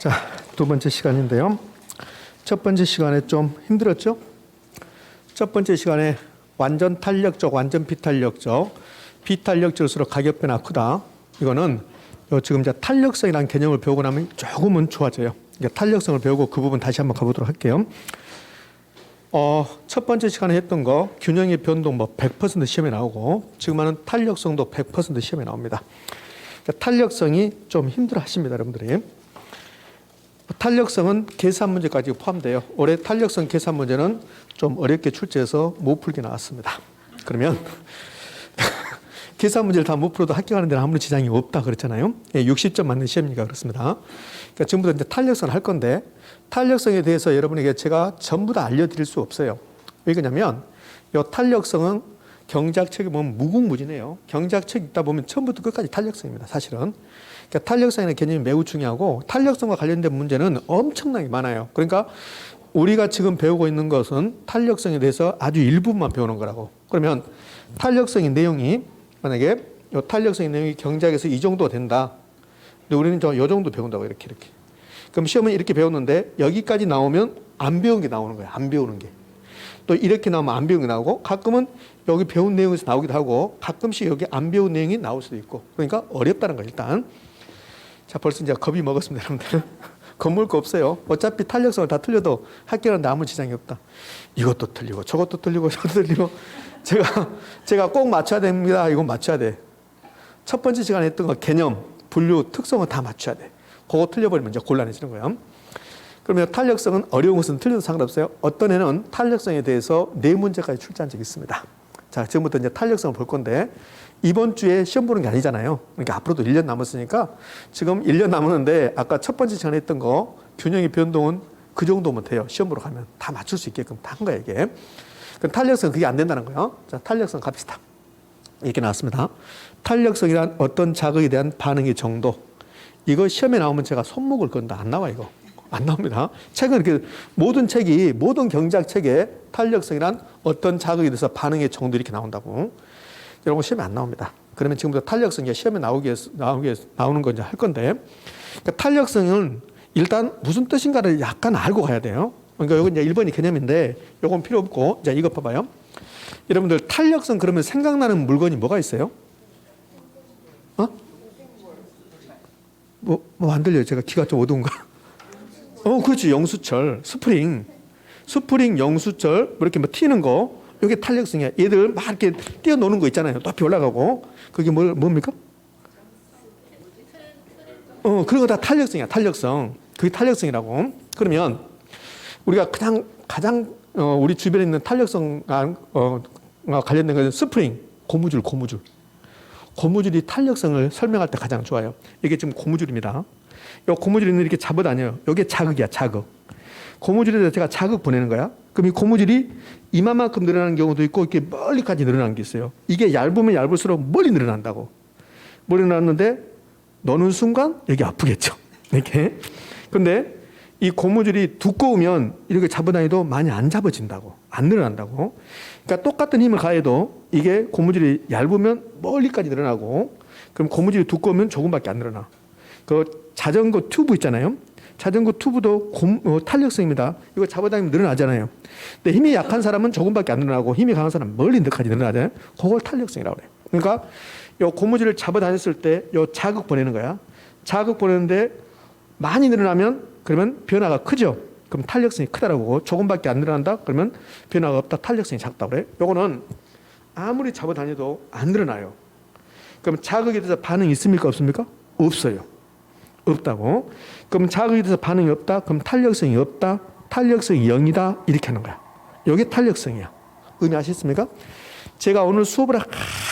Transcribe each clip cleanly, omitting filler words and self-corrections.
자, 두 번째 시간인데요. 첫 번째 시간에 좀 힘들었죠? 첫 번째 시간에 완전 탄력적, 완전 비탄력적, 비탄력적일수록 가격 변화 크다. 이거는 지금 이제 탄력성이라는 개념을 배우고 나면 조금은 좋아져요. 탄력성을 배우고 그 부분 다시 한번 가보도록 할게요. 첫 번째 시간에 했던 거 균형의 변동 뭐 100% 시험에 나오고 지금 하는 탄력성도 100% 시험에 나옵니다. 탄력성이 좀 힘들어 하십니다, 여러분들이. 탄력성은 계산 문제까지 포함돼요. 올해 탄력성 계산 문제는 좀 어렵게 출제해서 못 풀게 나왔습니다. 그러면 계산 문제를 다 못 풀어도 합격하는 데는 아무런 지장이 없다 그랬잖아요. 60점 맞는 시험이니까 그렇습니다. 그러니까 지금부터 이제 탄력성을 할 건데 탄력성에 대해서 여러분에게 제가 전부 다 알려드릴 수 없어요. 왜 그러냐면 이 탄력성은 경제학책에 보면 무궁무진해요. 경제학책 읽다 보면 처음부터 끝까지 탄력성입니다. 사실은. 그러니까 탄력성이라는 개념이 매우 중요하고 탄력성과 관련된 문제는 엄청나게 많아요. 그러니까 우리가 지금 배우고 있는 것은 탄력성에 대해서 아주 일부분만 배우는 거라고. 그러면 탄력성의 내용이 만약에 이 탄력성의 내용이 경제학에서 이 정도 된다. 근데 우리는 이 정도 배운다고 이렇게. 그럼 시험은 이렇게 배웠는데 여기까지 나오면 안 배운 게 나오는 거예요. 안 배우는 게. 또 이렇게 나오면 안 배운 게 나오고 가끔은 여기 배운 내용에서 나오기도 하고 가끔씩 여기 안 배운 내용이 나올 수도 있고 그러니까 어렵다는 거예요. 일단. 자, 벌써 이제 겁이 먹었습니다, 여러분들. 겁물 거 없어요. 어차피 탄력성을 다 틀려도 합격하는데 아무 지장이 없다. 이것도 틀리고 저것도 틀리고 저것도 틀리고 제가 꼭 맞춰야 됩니다. 이건 맞춰야 돼. 첫 번째 시간에 했던 거 개념, 분류, 특성은 다 맞춰야 돼. 그거 틀려버리면 이제 곤란해지는 거예요. 그러면 탄력성은 어려운 것은 틀려도 상관없어요. 어떤 애는 탄력성에 대해서 4문제까지 출제한 적이 있습니다. 자, 지금부터 이제 탄력성을 볼 건데 이번 주에 시험 보는 게 아니잖아요. 그러니까 앞으로도 1년 남았으니까 지금 1년 남았는데 아까 첫 번째 시간에 했던 거 균형의 변동은 그 정도면 돼요. 시험 보러 가면 다 맞출 수 있게끔 다 한 거예요, 이게. 그럼 탄력성은 그게 안 된다는 거예요. 자, 탄력성 갑시다. 이렇게 나왔습니다. 탄력성이란 어떤 자극에 대한 반응의 정도. 이거 시험에 나오면 제가 손목을 건다. 안 나와, 이거. 안 나옵니다. 책은 이렇게 모든 책이 모든 경제학 책에 탄력성이란 어떤 자극에 대해서 반응의 정도 이렇게 나온다고. 이런 거 시험에 안 나옵니다. 그러면 지금부터 탄력성이 시험에 나오는 거 이제 할 건데 그러니까 탄력성은 일단 무슨 뜻인가를 약간 알고 가야 돼요. 그러니까 이건 이제 1번이 개념인데 이건 필요 없고 이제 이거 봐봐요. 여러분들 탄력성 그러면 생각나는 물건이 뭐가 있어요? 뭐 안 들려요. 제가 귀가 좀 어두운가? 그렇지. 영수철, 스프링, 영수철, 뭐 이렇게 뭐 튀는 거, 이게 탄력성이야. 얘들 막 이렇게 뛰어노는 거 있잖아요. 높이 올라가고. 그게 뭡니까? 그런 거 다 탄력성이야. 탄력성. 그게 탄력성이라고. 그러면 우리가 그냥 가장 우리 주변에 있는 탄력성과 관련된 것은 스프링, 고무줄. 고무줄이 탄력성을 설명할 때 가장 좋아요. 이게 지금 고무줄입니다. 이 고무줄이 이렇게 잡아다녀요. 이게 자극이야, 자극. 고무줄에다 제가 자극 보내는 거야. 그럼 이 고무줄이 이만큼 늘어나는 경우도 있고 이렇게 멀리까지 늘어나는 게 있어요. 이게 얇으면 얇을수록 멀리 늘어난다고. 멀리 늘어났는데 넣는 순간 여기 아프겠죠. 이렇게. 근데 이 고무줄이 두꺼우면 이렇게 잡아다니도 많이 안 잡아진다고. 안 늘어난다고. 그러니까 똑같은 힘을 가해도 이게 고무줄이 얇으면 멀리까지 늘어나고 그럼 고무줄이 두꺼우면 조금밖에 안 늘어나. 그 자전거 튜브 있잖아요. 자전거 튜브도 탄력성입니다. 이거 잡아당기면 늘어나잖아요. 근데 힘이 약한 사람은 조금밖에 안 늘어나고 힘이 강한 사람은 멀리까지 늘어나잖아요. 그걸 탄력성이라고 그래요. 그러니까 이 고무줄을 잡아다녔을 때 이 자극 보내는 거야. 자극 보내는데 많이 늘어나면 그러면 변화가 크죠. 그럼 탄력성이 크다라고. 조금밖에 안 늘어난다? 그러면 변화가 없다. 탄력성이 작다고 그래. 요거는 아무리 잡아다녀도 안 늘어나요. 그럼 자극에 대해서 반응이 있습니까? 없습니까? 없어요. 없다고. 그럼 자극에 대해서 반응이 없다? 그럼 탄력성이 없다? 탄력성이 0이다? 이렇게 하는 거야. 이게 탄력성이야. 의미하셨습니까? 제가 오늘 수업을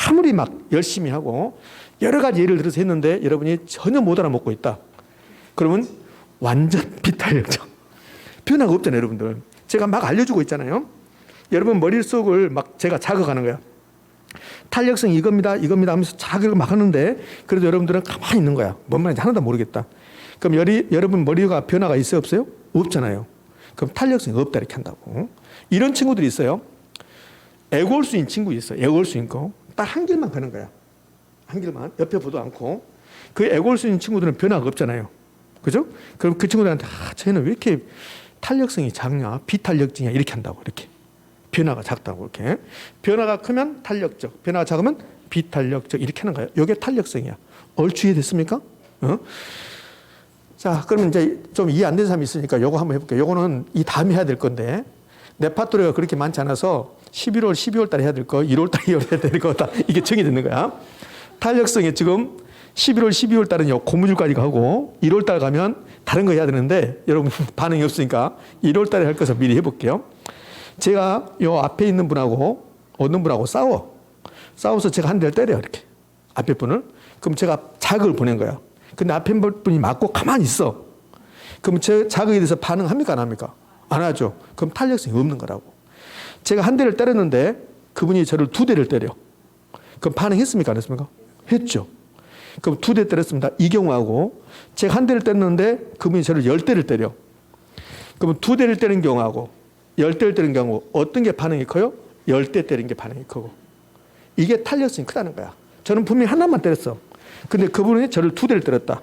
아무리 막 열심히 하고 여러 가지 예를 들어서 했는데 여러분이 전혀 못 알아먹고 있다. 그러면 완전 비탄력적. 변화가 없잖아요, 여러분들. 제가 막 알려주고 있잖아요. 여러분 머릿속을 막 제가 자극하는 거야. 탄력성이 이겁니다 하면서 자극을 막 하는데 그래도 여러분들은 가만히 있는 거야. 뭔 말인지 하나도 모르겠다. 그럼 여러분 머리가 변화가 있어요, 없어요? 없잖아요. 그럼 탄력성이 없다 이렇게 한다고. 이런 친구들이 있어요. 애골수인 친구 있어요. 애골수인 거. 딱 한 길만 가는 거야. 한 길만. 옆에 보도 않고. 그 애골수인 친구들은 변화가 없잖아요. 그죠? 그럼 그 친구들한테 쟤는 왜 이렇게 탄력성이 작냐? 비탄력적이냐? 이렇게 한다고. 이렇게. 변화가 작다고. 이렇게. 변화가 크면 탄력적, 변화가 작으면 비탄력적 이렇게 하는 거예요. 이게 탄력성이야. 얼추 이해됐습니까? 자, 그러면 이제 좀 이해 안 되는 사람이 있으니까 요거 한번 해볼게요. 요거는 이 다음에 해야 될 건데 레파토리가 그렇게 많지 않아서 11월, 12월 달에 해야 될 거, 1월 달에 해야 될 거 다 이게 정해지는 거야. 탄력성이 지금 11월, 12월 달은 고무줄까지 가고 1월 달 가면 다른 거 해야 되는데 여러분 반응이 없으니까 1월 달에 할 것을 미리 해볼게요. 제가 요 앞에 있는 분하고 어느 분하고 싸워서 제가 한 대를 때려요. 이렇게. 앞에 분을. 그럼 제가 자극을 보낸 거야. 근데 앞에 분이 맞고 가만히 있어. 그럼 제 자극에 대해서 반응합니까? 안 합니까? 안 하죠. 그럼 탄력성이 없는 거라고. 제가 한 대를 때렸는데 그분이 저를 두 대를 때려. 그럼 반응했습니까? 안 했습니까? 했죠. 그럼 두 대 때렸습니다. 이 경우하고 제가 한 대를 때렸는데 그분이 저를 10대를 때려. 그러면 두 대를 때린 경우하고 10대를 때린 경우 어떤 게 반응이 커요? 10대 때린 게 반응이 크고. 이게 탄력성이 크다는 거야. 저는 분명히 하나만 때렸어. 근데 그분이 저를 두 대를 때렸다.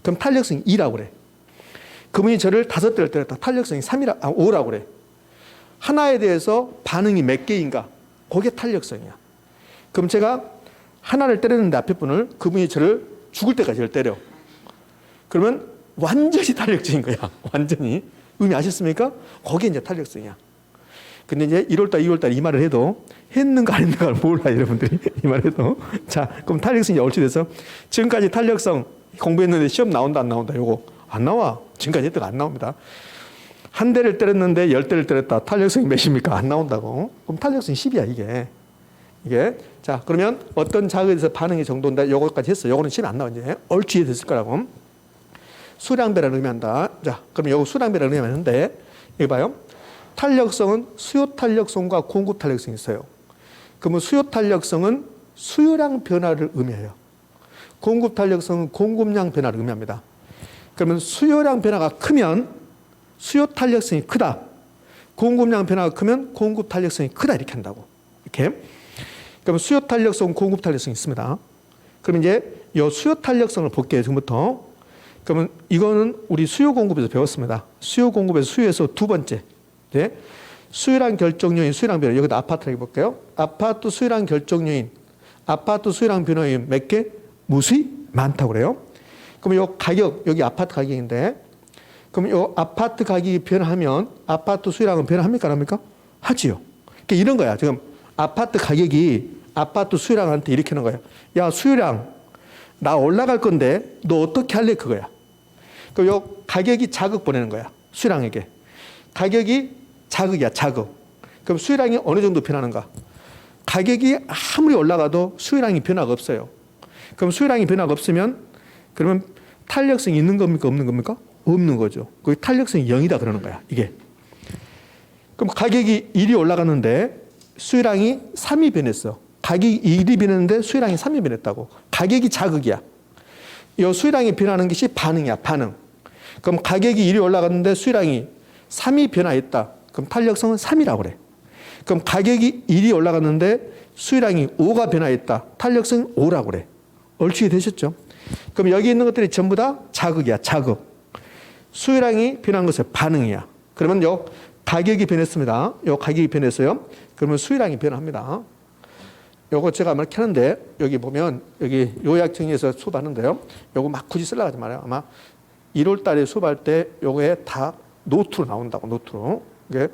그럼 탄력성이 2라고 그래. 그분이 저를 5대를 때렸다. 탄력성이 5라고 그래. 하나에 대해서 반응이 몇 개인가? 그게 탄력성이야. 그럼 제가 하나를 때렸는데 앞에 분을 그분이 저를 죽을 때까지 를 때려. 그러면 완전히 탄력적인 거야. 완전히. 의미 아셨습니까? 그게 이제 탄력성이야. 근데 이제 1월달, 2월달 이 말을 해도 했는가 안 했는가를 몰라, 여러분들이. 이 말을 해도. 자, 그럼 탄력성이 얼추 돼서 지금까지 탄력성 공부했는데 시험 나온다, 안 나온다? 요거 안 나와. 지금까지 했던 거 안 나옵니다. 한 대를 때렸는데 10대를 때렸다. 탄력성이 몇입니까? 안 나온다고. 그럼 탄력성이 10이야, 이게. 자, 그러면 어떤 자극에 대해서 반응이 정도인데 요거까지 했어. 요거는 시험이 안 나와, 이제. 얼추 이해됐을 거라고. 수량배라는 의미한다. 자, 그럼 요거 수량배라는 의미하는데, 여기 봐요. 탄력성은 수요 탄력성과 공급 탄력성이 있어요. 그러면 수요 탄력성은 수요량 변화를 의미해요. 공급 탄력성은 공급량 변화를 의미합니다. 그러면 수요량 변화가 크면 수요 탄력성이 크다. 공급량 변화가 크면 공급 탄력성이 크다. 이렇게 한다고. 이렇게. 그러면 수요 탄력성, 공급 탄력성이 있습니다. 그럼 이제 이 수요 탄력성을 볼게요. 지금부터. 그러면 이거는 우리 수요 공급에서 배웠습니다. 수요 공급에서 수요에서 두 번째. 네. 수요량 결정 요인, 수요량 변화. 여기다 아파트라고 볼게요. 아파트 수요량 결정 요인, 아파트 수요량 변화 요인 몇 개? 무수히 많다고 그래요. 그럼 요 가격, 여기 아파트 가격인데, 그럼 요 아파트 가격이 변하면 아파트 수요량은 변합니까? 안 합니까? 하지요. 그러니까 이런 거야. 지금 아파트 가격이 아파트 수요량한테 이렇게 하는 거야. 야, 수요량, 나 올라갈 건데 너 어떻게 할래? 그거야. 그럼 요 가격이 자극 보내는 거야. 수요량에게. 가격이 자극이야, 자극. 그럼 수요량이 어느 정도 변하는가? 가격이 아무리 올라가도 수요량이 변화가 없어요. 그럼 수요량이 변화가 없으면 그러면 탄력성이 있는 겁니까? 없는 겁니까? 없는 거죠. 그 탄력성이 0이다 그러는 거야, 이게. 그럼 가격이 1이 올라갔는데 수요량이 3이 변했어. 가격이 1이 변했는데 수요량이 3이 변했다고. 가격이 자극이야. 이 수요량이 변하는 것이 반응이야, 반응. 그럼 가격이 1이 올라갔는데 수요량이 3이 변화했다. 그럼 탄력성은 3이라고 그래. 그럼 가격이 1이 올라갔는데 수요량이 5가 변화했다. 탄력성은 5라고 그래. 얼추 되셨죠? 그럼 여기 있는 것들이 전부 다 자극이야, 자극. 수요량이 변한 것은 반응이야. 그러면 요 가격이 변했습니다. 요 가격이 변했어요. 그러면 수요량이 변합니다. 요거 제가 막 켜는데 여기 보면 여기 요약정리에서 수업하는데요. 요거 막 굳이 쓰려고 하지 말아요. 아마 1월 달에 수업할 때 요거에 다 노트로 나온다고, 노트로. 그러니까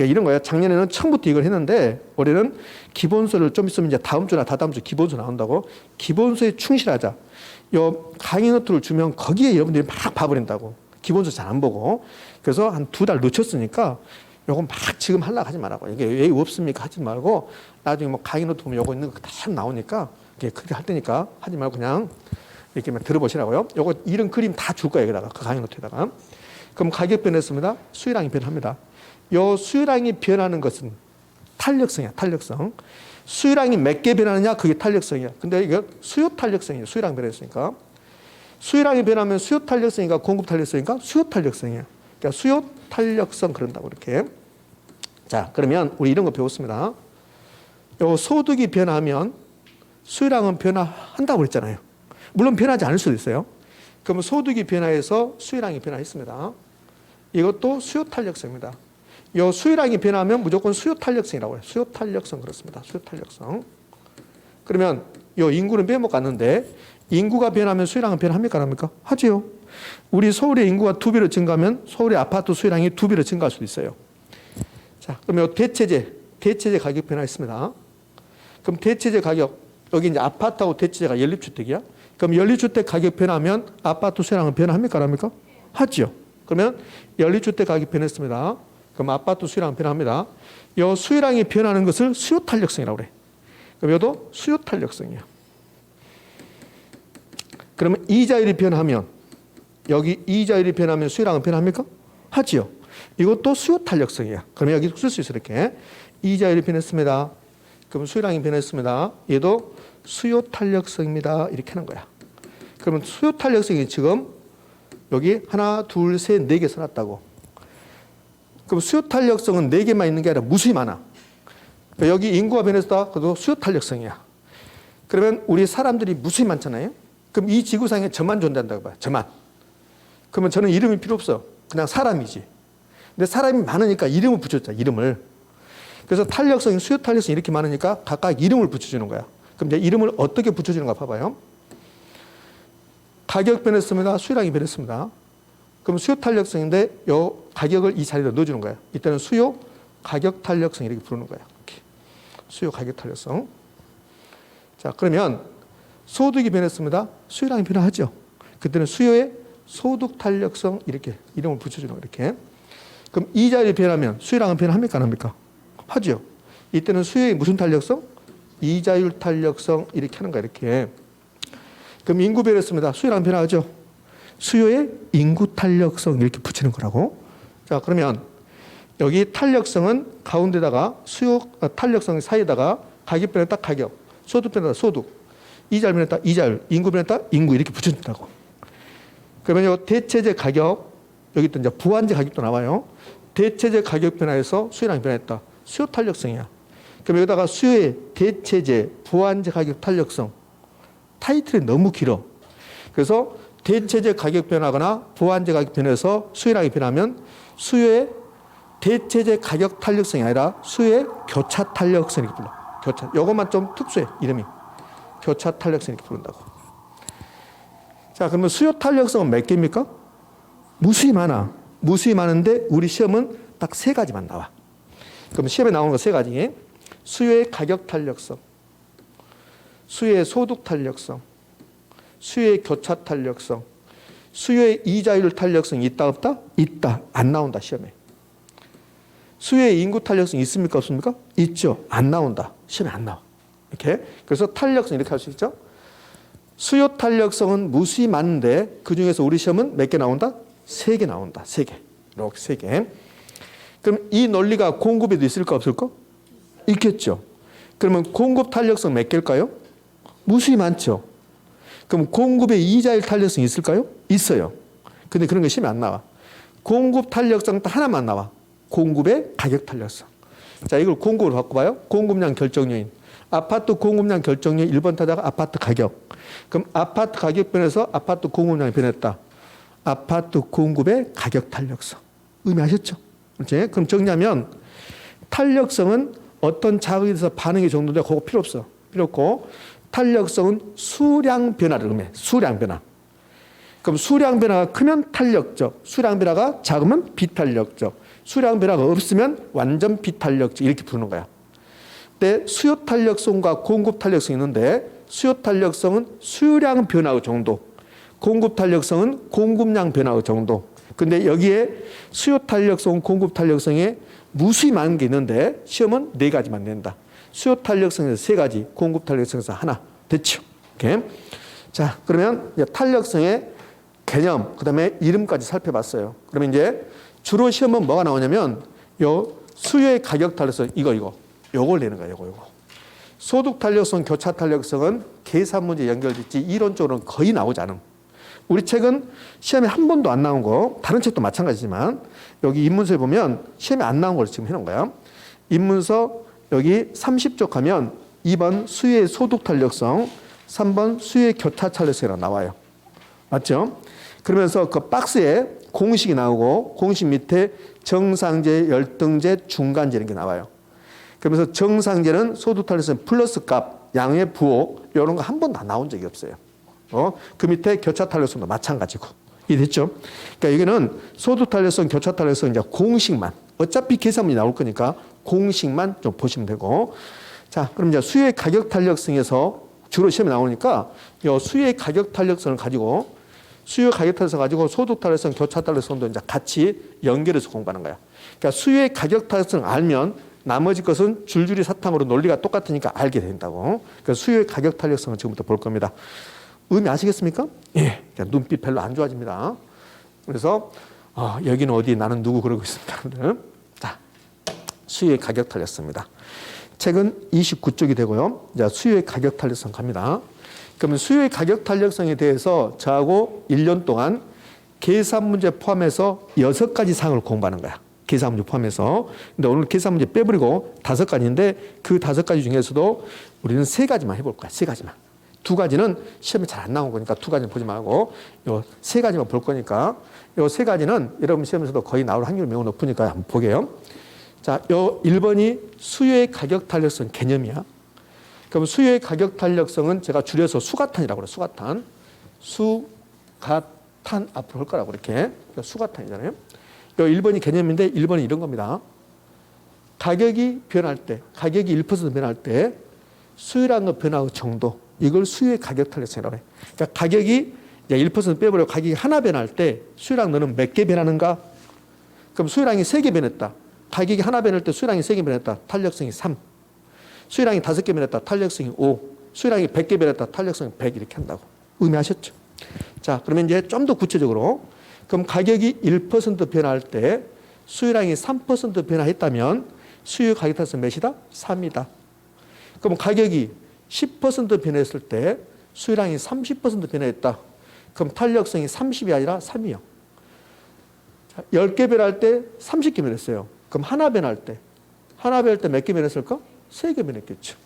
이런 거예요. 작년에는 처음부터 이걸 했는데 올해는 기본서를 좀 있으면 이제 다음 주나 다다음 주 기본서 나온다고. 기본서에 충실하자. 요 강의 노트를 주면 거기에 여러분들이 막 봐버린다고. 기본서 잘 안 보고. 그래서 한 2달 놓쳤으니까 요거 막 지금 하려고 하지 말라고. 이게 왜 없습니까? 하지 말고 나중에 뭐 강의 노트 보면 요거 있는 거 다 나오니까 그렇게 할 테니까 하지 말고 그냥 이렇게만 들어보시라고요. 요거 이런 그림 다 줄 거예요. 여기다가 그 강의 노트에다가. 그럼 가격 변했습니다. 수요량이 변합니다. 요 수요량이 변하는 것은 탄력성이야, 탄력성. 수요량이 몇 개 변하느냐? 그게 탄력성이야. 근데 이게 수요 탄력성이에요. 수요량 변했으니까. 수요량이 변하면 수요 탄력성인가 공급 탄력성인가? 수요 탄력성이야. 그러니까 수요 탄력성 그런다고 이렇게. 자, 그러면 우리 이런 거 배웠습니다. 요 소득이 변하면 수요량은 변화한다고 그랬잖아요. 물론 변하지 않을 수도 있어요. 그러면 소득이 변화해서 수요량이 변화했습니다. 이것도 수요 탄력성입니다. 이 수요량이 변하면 무조건 수요 탄력성이라고 해요. 수요 탄력성 그렇습니다. 수요 탄력성. 그러면 이 인구는 빼먹 갔는데 인구가 변하면 수요량은 변합니까? 안 합니까? 하지요. 우리 서울의 인구가 2배로 증가하면 서울의 아파트 수요량이 2배로 증가할 수도 있어요. 자, 그러면 대체제 가격 변화했습니다. 그럼 대체제 가격, 여기 이제 아파트하고 대체제가 연립주택이야. 그럼 연립주택 가격 변하면 아파트 수요량은 변합니까? 안 합니까? 하죠. 그러면 연립주택 가격 변했습니다. 그럼 아파트 수요량 변합니다. 이 수요량이 변하는 것을 수요 탄력성이라고 그래. 그럼 이것도 수요 탄력성이야. 그러면 이자율이 변하면 여기 이자율이 변하면 수요량은 변합니까? 하지요. 이것도 수요 탄력성이야. 그러면 여기 쓸 수 있어 이렇게. 이자율이 변했습니다. 그럼 수요량이 변했습니다. 얘도 수요 탄력성입니다. 이렇게 하는 거야. 그러면 수요 탄력성이 지금 여기 하나, 둘, 셋, 네 개 써놨다고. 그럼 수요 탄력성은 네 개만 있는 게 아니라 무수히 많아. 그러니까 여기 인구가 변했다. 그래도 수요 탄력성이야. 그러면 우리 사람들이 무수히 많잖아요. 그럼 이 지구상에 저만 존재한다고 봐요. 저만. 그러면 저는 이름이 필요 없어. 그냥 사람이지. 근데 사람이 많으니까 이름을 붙였잖아. 이름을. 그래서 탄력성, 수요 탄력성이 이렇게 많으니까 각각 이름을 붙여주는 거야. 그럼 이제 이름을 어떻게 붙여주는가 봐봐요. 가격 변했습니다. 수요량이 변했습니다. 그럼 수요 탄력성인데 이 가격을 이 자리로 넣어주는 거야. 이때는 수요 가격 탄력성 이렇게 부르는 거야. 이렇게. 수요 가격 탄력성. 자, 그러면 소득이 변했습니다. 수요량이 변화하죠. 그때는 수요의 소득 탄력성 이렇게 이름을 붙여주는 거야. 이렇게. 그럼 이자율이 변하면 수요량은 변합니까? 안 합니까? 하죠. 이때는 수요의 무슨 탄력성? 이자율 탄력성 이렇게 하는 거야. 이렇게. 그럼 인구 변했습니다. 수요량 변화하죠. 수요의 인구 탄력성 이렇게 붙이는 거라고. 자, 그러면 여기 탄력성은 가운데다가 수요 탄력성 사이에다가 가격 변했다 가격, 소득 변했다 소득, 이자율 변했다 이자율, 인구 변했다 인구 이렇게 붙여준다고. 그러면 이 대체제 가격 여기 또 이제 부환제 가격도 나와요. 대체제 가격 변화해서 수요량이 변했다. 수요 탄력성이야. 그럼 여기다가 수요의 대체제 부환제 가격 탄력성 타이틀이 너무 길어. 그래서 대체제 가격 변화거나 부환제 가격 변해서 수요량이 변하면 수요의 대체제 가격 탄력성이 아니라 수요의 교차 탄력성 이렇게 불러. 교차. 이것만 좀 특수해. 이름이. 교차 탄력성 이렇게 부른다고. 자, 그러면 수요 탄력성은 몇 개입니까? 무수히 많아. 무수히 많은데 우리 시험은 딱 3가지만 나와. 그럼 시험에 나오는 거 3가지. 수요의 가격 탄력성, 수요의 소득 탄력성, 수요의 교차 탄력성, 수요의 이자율 탄력성이 있다 없다? 있다. 안 나온다 시험에. 수요의 인구 탄력성 있습니까 없습니까? 있죠. 안 나온다. 시험에 안 나와. 이렇게. 그래서 탄력성 이렇게 할 수 있죠. 수요 탄력성은 무수히 많은데 그중에서 우리 시험은 몇 개 나온다? 3개 나온다. 3개. 이렇게 3개. 그럼 이 논리가 공급에도 있을까 없을까? 있겠죠. 그러면 공급 탄력성 몇 개일까요? 무수히 많죠. 그럼 공급의 이자율 탄력성이 있을까요? 있어요. 근데 그런 게 시험에 안 나와. 공급 탄력성 딱 하나만 나와. 공급의 가격 탄력성. 자, 이걸 공급으로 바꿔봐요. 공급량 결정 요인. 아파트 공급량 결정 요인 1번 타자가 아파트 가격. 그럼 아파트 가격 변해서 아파트 공급량이 변했다. 아파트 공급의 가격 탄력성. 의미하셨죠? 그렇지? 그럼 정리하면 탄력성은 어떤 자극에 대해서 반응이 정도돼. 그거 필요 없어. 필요 없고 탄력성은 수량 변화를 의미해. 수량 변화. 그럼 수량 변화가 크면 탄력적, 수량 변화가 작으면 비탄력적, 수량 변화가 없으면 완전 비탄력적 이렇게 부르는 거야. 근데 수요 탄력성과 공급 탄력성이 있는데 수요 탄력성은 수량 변화의 정도, 공급 탄력성은 공급량 변화의 정도. 근데 여기에 수요 탄력성, 공급 탄력성에 무수히 많은 게 있는데 시험은 4가지만 낸다. 수요 탄력성에서 3가지, 공급 탄력성에서 하나. 됐죠? 이렇게. 자, 그러면 이제 탄력성의 개념, 그 다음에 이름까지 살펴봤어요. 그러면 이제 주로 시험은 뭐가 나오냐면 요 수요의 가격 탄력성, 요걸 내는 거예요. 요거. 소득 탄력성, 교차 탄력성은 계산 문제 연결됐지 이론적으로는 거의 나오지 않음. 우리 책은 시험에 한 번도 안 나온 거, 다른 책도 마찬가지지만 여기 입문서에 보면 시험에 안 나온 걸 지금 해놓은 거야. 입문서 여기 30쪽 가면 2번 수요의 소득 탄력성, 3번 수요의 교차 탄력성이라고 나와요. 맞죠? 그러면서 그 박스에 공식이 나오고 공식 밑에 정상제, 열등제, 중간제 이런 게 나와요. 그러면서 정상제는 소득 탄력성 플러스 값, 양의 부호 이런 거 한 번도 안 나온 적이 없어요. 그 밑에 교차 탄력성도 마찬가지고. 이해됐죠? 그러니까 여기는 소득 탄력성, 교차 탄력성 이제 공식만 어차피 계산문이 나올 거니까 공식만 좀 보시면 되고. 자, 그럼 이제 수요의 가격 탄력성에서 주로 시험에 나오니까 이 수요의 가격 탄력성을 가지고 수요 가격 탄력성 가지고 소득 탄력성, 교차 탄력성도 이제 같이 연결해서 공부하는 거야. 그러니까 수요의 가격 탄력성을 알면 나머지 것은 줄줄이 사탕으로 논리가 똑같으니까 알게 된다고. 그러니까 수요의 가격 탄력성을 지금부터 볼 겁니다. 의미 아시겠습니까? 예. 눈빛 별로 안 좋아집니다. 그래서 여기는 어디 나는 누구 그러고 있습니다. 자, 수요의 가격 탄력성입니다. 책은 29쪽이 되고요. 자, 수요의 가격 탄력성 갑니다. 그러면 수요의 가격 탄력성에 대해서 저하고 1년 동안 계산 문제 포함해서 6가지 사항을 공부하는 거야. 계산 문제 포함해서. 근데 오늘 계산 문제 빼버리고 5가지인데 그 5가지 중에서도 우리는 3가지만 해볼 거야. 3가지만. 2가지는 시험에 잘 안 나온 거니까 2가지는 보지 말고 요 3가지만 볼 거니까 요 3가지는 여러분 시험에서도 거의 나올 확률이 매우 높으니까 한번 보게요. 자, 요 1번이 수요의 가격 탄력성 개념이야. 그럼 수요의 가격 탄력성은 제가 줄여서 수가탄이라고 그래요. 수가탄. 수가탄 앞으로 할 거라고 이렇게. 수가탄이잖아요. 요 1번이 개념인데 1번이 이런 겁니다. 가격이 변할 때, 가격이 1% 변할 때 수요라는 거 변화의 정도. 이걸 수요의 가격 탄력성이라고 해요. 그러니까 가격이 1% 빼버려 가격이 하나 변할 때 수요랑 너는 몇 개 변하는가? 그럼 수요량이 3개 변했다. 가격이 하나 변할 때 수요량이 3개 변했다. 탄력성이 3. 수요량이 5개 변했다. 탄력성이 5. 수요량이 100개 변했다. 탄력성이 100 이렇게 한다고. 의미하셨죠? 자, 그러면 이제 좀 더 구체적으로 그럼 가격이 1% 변할 때 수요량이 3% 변화했다면 수요 가격 탄력성 몇이다? 3이다. 그럼 가격이 10% 변했을 때 수요량이 30% 변화했다. 그럼 탄력성이 30이 아니라 3이요. 10개 변할 때 30개 변했어요. 그럼 하나 변할 때 몇 개 변했을까? 3개 변했겠죠.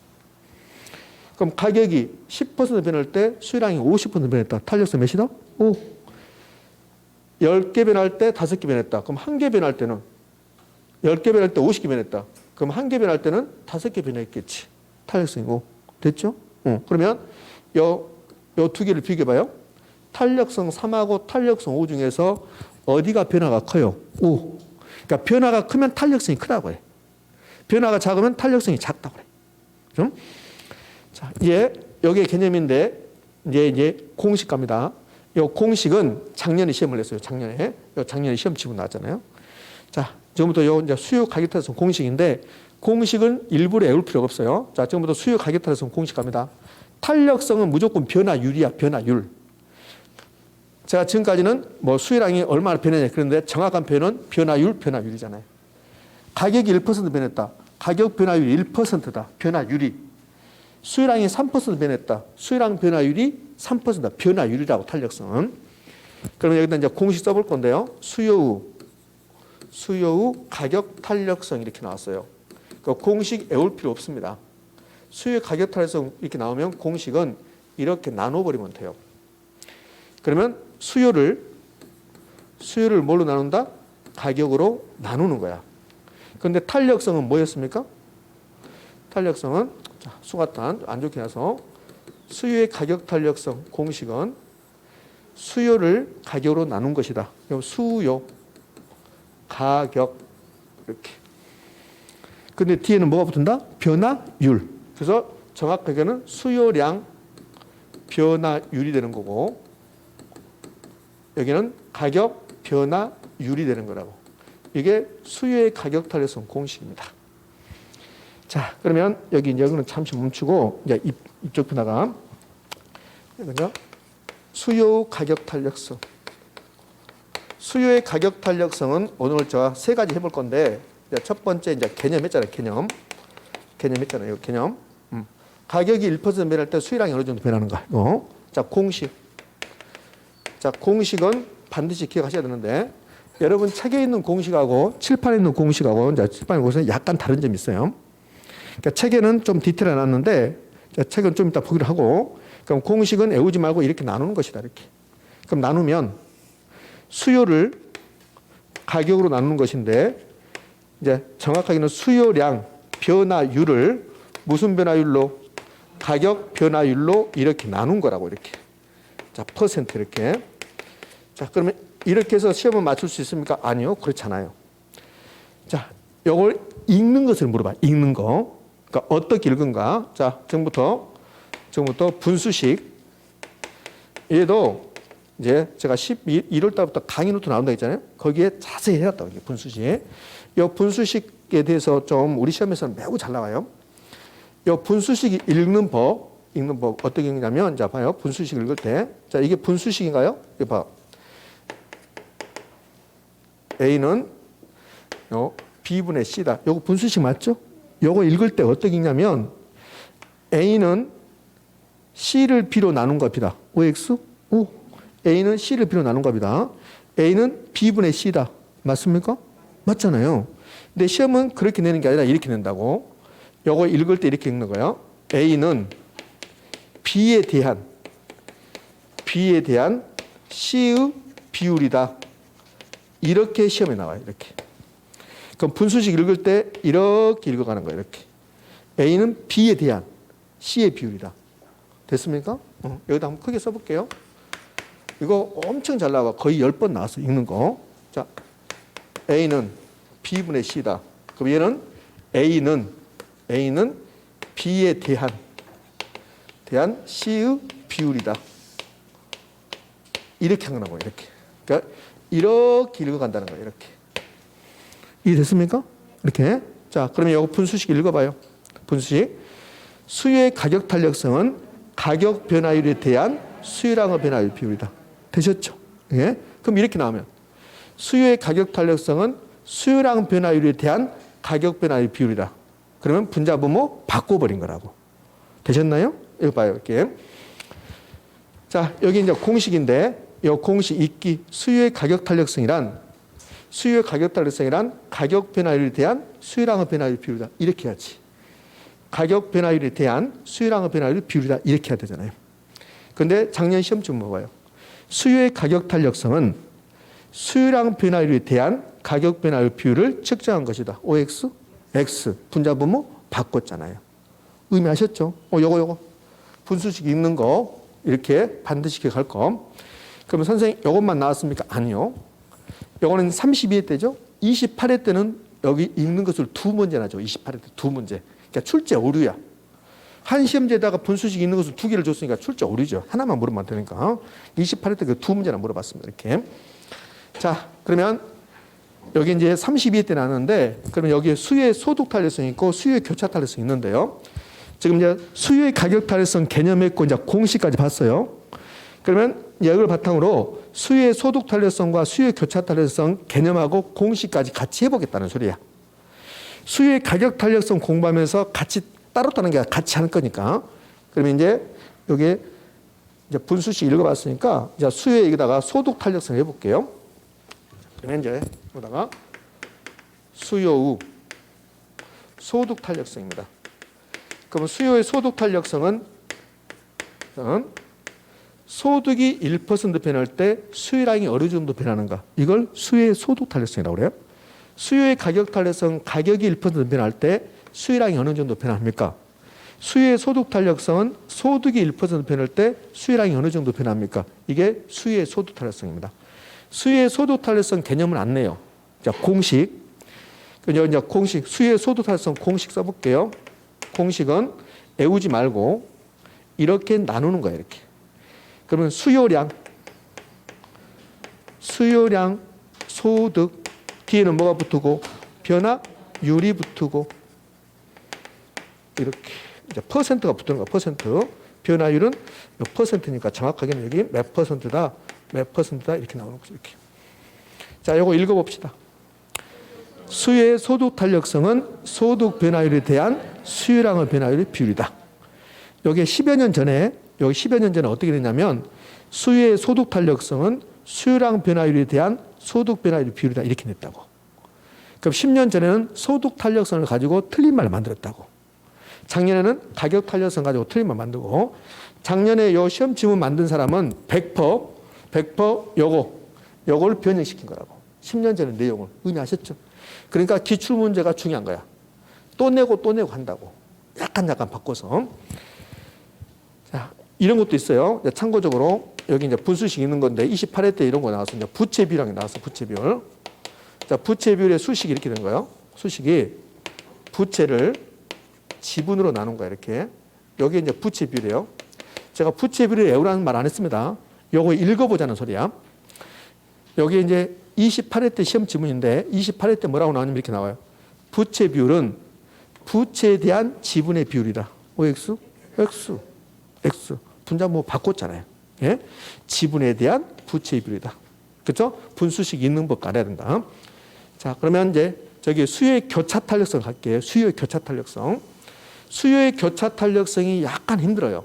그럼 가격이 10% 변할 때 수요량이 50% 변했다. 탄력성 몇이다? 5. 10개 변할 때 5개 변했다. 그럼 1개 변할 때는 10개 변할 때 50개 변했다. 그럼 1개 변할 때는 5개 변했겠지. 탄력성이 5. 됐죠? 그러면 요 2개를 비교해봐요. 탄력성 3하고 탄력성 5 중에서 어디가 변화가 커요? 5. 그러니까 변화가 크면 탄력성이 크다고 해. 변화가 작으면 탄력성이 작다고 그래. 자, 이제 여기에 개념인데 이제 공식 갑니다. 이 공식은 작년에 시험을 냈어요. 작년에 시험 치고 나왔잖아요. 자, 지금부터 요 이제 수요 가격 탄력성 공식인데 공식은 일부러 외울 필요가 없어요. 자, 지금부터 수요 가격 탄력성 공식 갑니다. 탄력성은 무조건 변화율이야. 변화율. 제가 지금까지는 뭐 수요량이 얼마나 변했냐 그런데 정확한 표현은 변화율이잖아요. 가격이 1% 변했다. 가격 변화율이 1%다. 변화율이. 수요량이 3% 변했다. 수요량 변화율이 3%다. 변화율이라고 탄력성은. 그러면 여기다 이제 공식 써볼 건데요. 수요 후 가격 탄력성 이렇게 나왔어요. 그 공식 외울 필요 없습니다. 수요 가격 탄력성 이렇게 나오면 공식은 이렇게 나눠버리면 돼요. 그러면 수요를 뭘로 나눈다? 가격으로 나누는 거야. 그런데 탄력성은 뭐였습니까? 탄력성은 수가탄 안 좋게 해서 수요의 가격 탄력성 공식은 수요를 가격으로 나눈 것이다. 수요 가격 이렇게. 근데 뒤에는 뭐가 붙은다? 변화율. 그래서 정확하게는 수요량 변화율이 되는 거고 여기는 가격 변화율이 되는 거라고. 이게 수요의 가격 탄력성 공식입니다. 자, 그러면 여기는 잠시 멈추고 이제 이쪽 변화가 이거죠. 수요 가격 탄력성. 수요의 가격 탄력성은 오늘 제가 3가지 해볼 건데 첫 번째 이제 개념 했잖아요. 개념 했잖아요. 개념. 가격이 1% 변할 때 수요량이 어느 정도 변하는가. 이거. 자, 공식. 자, 공식은 반드시 기억하셔야 되는데 여러분 책에 있는 공식하고 칠판에 있는 공식하고 이제 칠판에 공식은 약간 다른 점이 있어요. 그러니까 책에는 좀 디테일해 놨는데 책은 좀 이따 보기로 하고 그럼 공식은 외우지 말고 이렇게 나누는 것이다. 이렇게. 그럼 나누면 수요를 가격으로 나누는 것인데 이제 정확하게는 수요량 변화율을 무슨 변화율로? 가격 변화율로 이렇게 나눈 거라고 이렇게. 자, 퍼센트 이렇게. 자, 그러면 이렇게 해서 시험을 맞출 수 있습니까? 아니요. 그렇잖아요. 자, 요걸 읽는 것을 물어봐. 읽는 거. 그러니까 어떻게 읽은가? 자, 지금부터 분수식. 얘도 이제 제가 11월 달부터 강의 노트 나온다 했잖아요. 거기에 자세히 해놨다고, 분수식. 이 분수식에 대해서 좀 우리 시험에서는 매우 잘 나와요. 이 분수식 읽는 법 어떻게 읽냐면, 자, 봐요. 분수식 읽을 때. 자, 이게 분수식인가요? 이거 봐. A는 B분의 C다. 요거 분수식 맞죠? 요거 읽을 때 어떻게 읽냐면, A는 C를 B로 나눈 겁니다. OX? 오. A는 C를 B로 나눈 겁니다. A는 B분의 C다. 맞습니까? 맞잖아요. 근데 시험은 그렇게 내는 게 아니라 이렇게 낸다고. 요거 읽을 때 이렇게 읽는 거예요. A는 B에 대한 C의 비율이다. 이렇게 시험에 나와요. 이렇게. 그럼 분수식 읽을 때 이렇게 읽어가는 거예요. 이렇게. A는 B에 대한 C의 비율이다. 됐습니까? 여기다 한번 크게 써볼게요. 이거 엄청 잘 나와. 거의 10번 나왔어. 읽는 거. 자, A는 B분의 C다. 그럼 얘는 A는 B에 대한 C의 비율이다. 이렇게 하는 거예요. 이렇게. 그러니까 이렇게 읽어간다는 거예요. 이렇게. 이해됐습니까? 이렇게. 자, 그러면 이거 분수식 읽어봐요. 분수식. 수요의 가격 탄력성은 가격 변화율에 대한 수요량의 변화율 비율이다. 되셨죠? 예? 그럼 이렇게 나오면 수요의 가격 탄력성은 수요량 변화율에 대한 가격 변화율 비율이다. 그러면 분자분모 바꿔버린 거라고. 되셨나요? 이거 봐요. 이렇게. 자, 여기 이제 공식인데 이 공식 읽기. 수요의 가격 탄력성이란 가격 변화율에 대한 수요량의 변화율 비율이다. 이렇게 해야지. 가격 변화율에 대한 수요량의 변화율 비율이다. 이렇게 해야 되잖아요. 근데 작년 시험좀 봐봐요. 수요의 가격 탄력성은 수요량 변화율에 대한 가격 변화율 비율을 측정한 것이다. OX, X. 분자분모 바꿨잖아요. 의미하셨죠? 요거. 분수식 읽는 거 이렇게 반드시 기억할 거. 그러면 선생님 요것만 나왔습니까? 아니요. 요거는 32회 때죠. 28회 때는 여기 읽는 것을 2문제 나죠. 28회 때 2문제. 그러니까 출제 오류야. 한 시험지에다가 분수식 있는 것을 2개를 줬으니까 출제 오류죠. 하나만 물으면 되니까. 28회 때 그 2문제나 물어봤습니다. 이렇게. 자, 그러면 여기 이제 32회 때 나왔는데, 그러면 여기에 수요의 소득 탄력성이 있고 수요의 교차 탄력성이 있는데요. 지금 이제 수요의 가격 탄력성 개념했고 이제 공식까지 봤어요. 그러면 이걸 바탕으로 수요의 소득 탄력성과 수요의 교차 탄력성 개념하고 공식까지 같이 해보겠다는 소리야. 수요의 가격 탄력성 공부하면서 같이 따로 따는 게 같이 하는 거니까. 그러면 이제 여기 이제 분수식 읽어봤으니까 이제 수요에 여기다가 소득 탄력성 해볼게요. 그러면 이제 여기다가 수요의 소득 탄력성입니다. 그럼 수요의 소득 탄력성은 소득이 1% 변할 때 수요량이 어느 정도 변하는가? 이걸 수요의 소득 탄력성이라고 그래요. 수요의 가격 탄력성, 가격이 1% 변할 때 수요량이 어느 정도 변합니까? 수요의 소득 탄력성은 소득이 1% 변할 때 수요량이 어느 정도 변합니까? 이게 수요의 소득 탄력성입니다. 수요의 소득 탄력성 개념은 안 내요. 자, 공식. 이제 공식, 수요의 소득 탄력성 공식 써볼게요. 공식은 외우지 말고 이렇게 나누는 거예요. 이렇게. 그러면 수요량, 소득, 뒤에는 뭐가 붙고 변화율이 붙고 이렇게 이제 퍼센트가 붙는 거야. 퍼센트. 변화율은 퍼센트니까 정확하게는 여기 몇 퍼센트다 이렇게 나오는 거죠. 이렇게. 자, 이거 읽어봅시다. 수요의 소득 탄력성은 소득 변화율에 대한 수요량의 변화율의 비율이다. 여기 10여 년 전에 어떻게 됐냐면 수요의 소득 탄력성은 수요량 변화율에 대한 소득 변화율의 비율이다. 이렇게 냈다고. 그럼 10년 전에는 소득 탄력성을 가지고 틀린 말을 만들었다고. 작년에는 가격 탄력성 가지고 틀린 말 만들고, 작년에 요 시험 지문 만든 사람은 100% 100% 요걸 변형시킨 거라고. 10년 전의 내용을 의미하셨죠? 그러니까 기출문제가 중요한 거야. 또 내고 한다고. 약간 바꿔서. 자, 이런 것도 있어요. 참고적으로 여기 이제 분수식 있는 건데 28회 때 이런 거 나와서 이제 부채 비율이 나와서 부채 비율. 자, 부채 비율의 수식이 이렇게 된 거예요. 수식이 부채를 지분으로 나눈 거야, 이렇게. 여기 이제 부채 비율이에요. 제가 부채 비율을 외우라는 말 안 했습니다. 요거 읽어보자는 소리야. 여기 이제 28회 때 시험 지문인데 28회 때 뭐라고 나오냐면 이렇게 나와요. 부채 비율은 부채에 대한 지분의 비율이다. OX? X. 분자 뭐 바꿨잖아요. 예? 지분에 대한 부채의 비율이다. 그렇죠? 분수식 있는 법 알아야 된다. 자, 그러면 이제 저기 수요의 교차 탄력성 갈게요. 수요의 교차 탄력성. 수요의 교차 탄력성이 약간 힘들어요.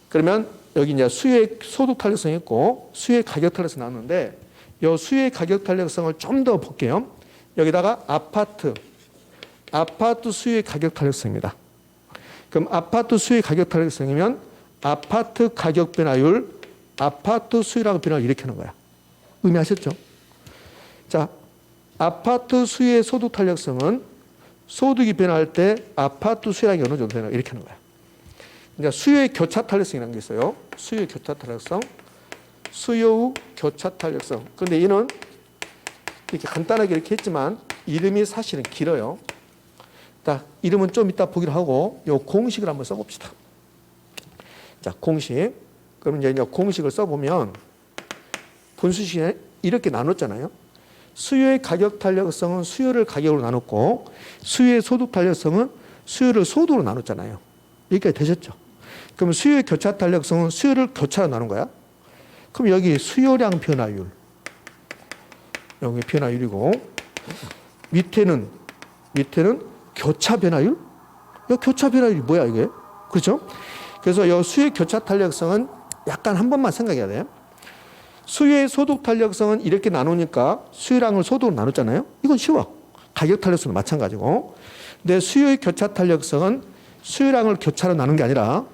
그러면 여기 이제 수요의 소득 탄력성이 있고 수요의 가격 탄력성이 나왔는데 이 수요의 가격 탄력성을 좀 더 볼게요. 여기다가 아파트 수요의 가격 탄력성입니다. 그럼 아파트 수요의 가격 탄력성이면 아파트 가격 변화율, 아파트 수요랑 변화율 이렇게 하는 거야. 의미하셨죠? 자, 아파트 수요의 소득 탄력성은 소득이 변화할 때 아파트 수요량이 어느 정도 되나 이렇게 하는 거야. 그러니까 수요의 교차 탄력성이라는 게 있어요. 수요의 교차 탄력성, 수요의 교차 탄력성. 그런데 이는 이렇게 간단하게 이렇게 했지만 이름이 사실은 길어요. 자, 이름은 좀 이따 보기로 하고 요 공식을 한번 써봅시다. 자, 공식. 그럼 이제 공식을 써보면 분수식에 이렇게 나눴잖아요. 수요의 가격 탄력성은 수요를 가격으로 나눴고 수요의 소득 탄력성은 수요를 소득으로 나눴잖아요. 여기까지 되셨죠? 그럼 수요의 교차 탄력성은 수요를 교차로 나눈 거야. 그럼 여기 수요량 변화율. 여기 변화율이고 밑에는 교차 변화율? 이 교차 변화율이 뭐야 이게? 그렇죠? 그래서 이 수요의 교차 탄력성은 약간 한 번만 생각해야 돼요. 수요의 소득 탄력성은 이렇게 나누니까 수요량을 소득으로 나눴잖아요. 이건 쉬워. 가격 탄력성은 마찬가지고. 근데 수요의 교차 탄력성은 수요량을 교차로 나눈 게 아니라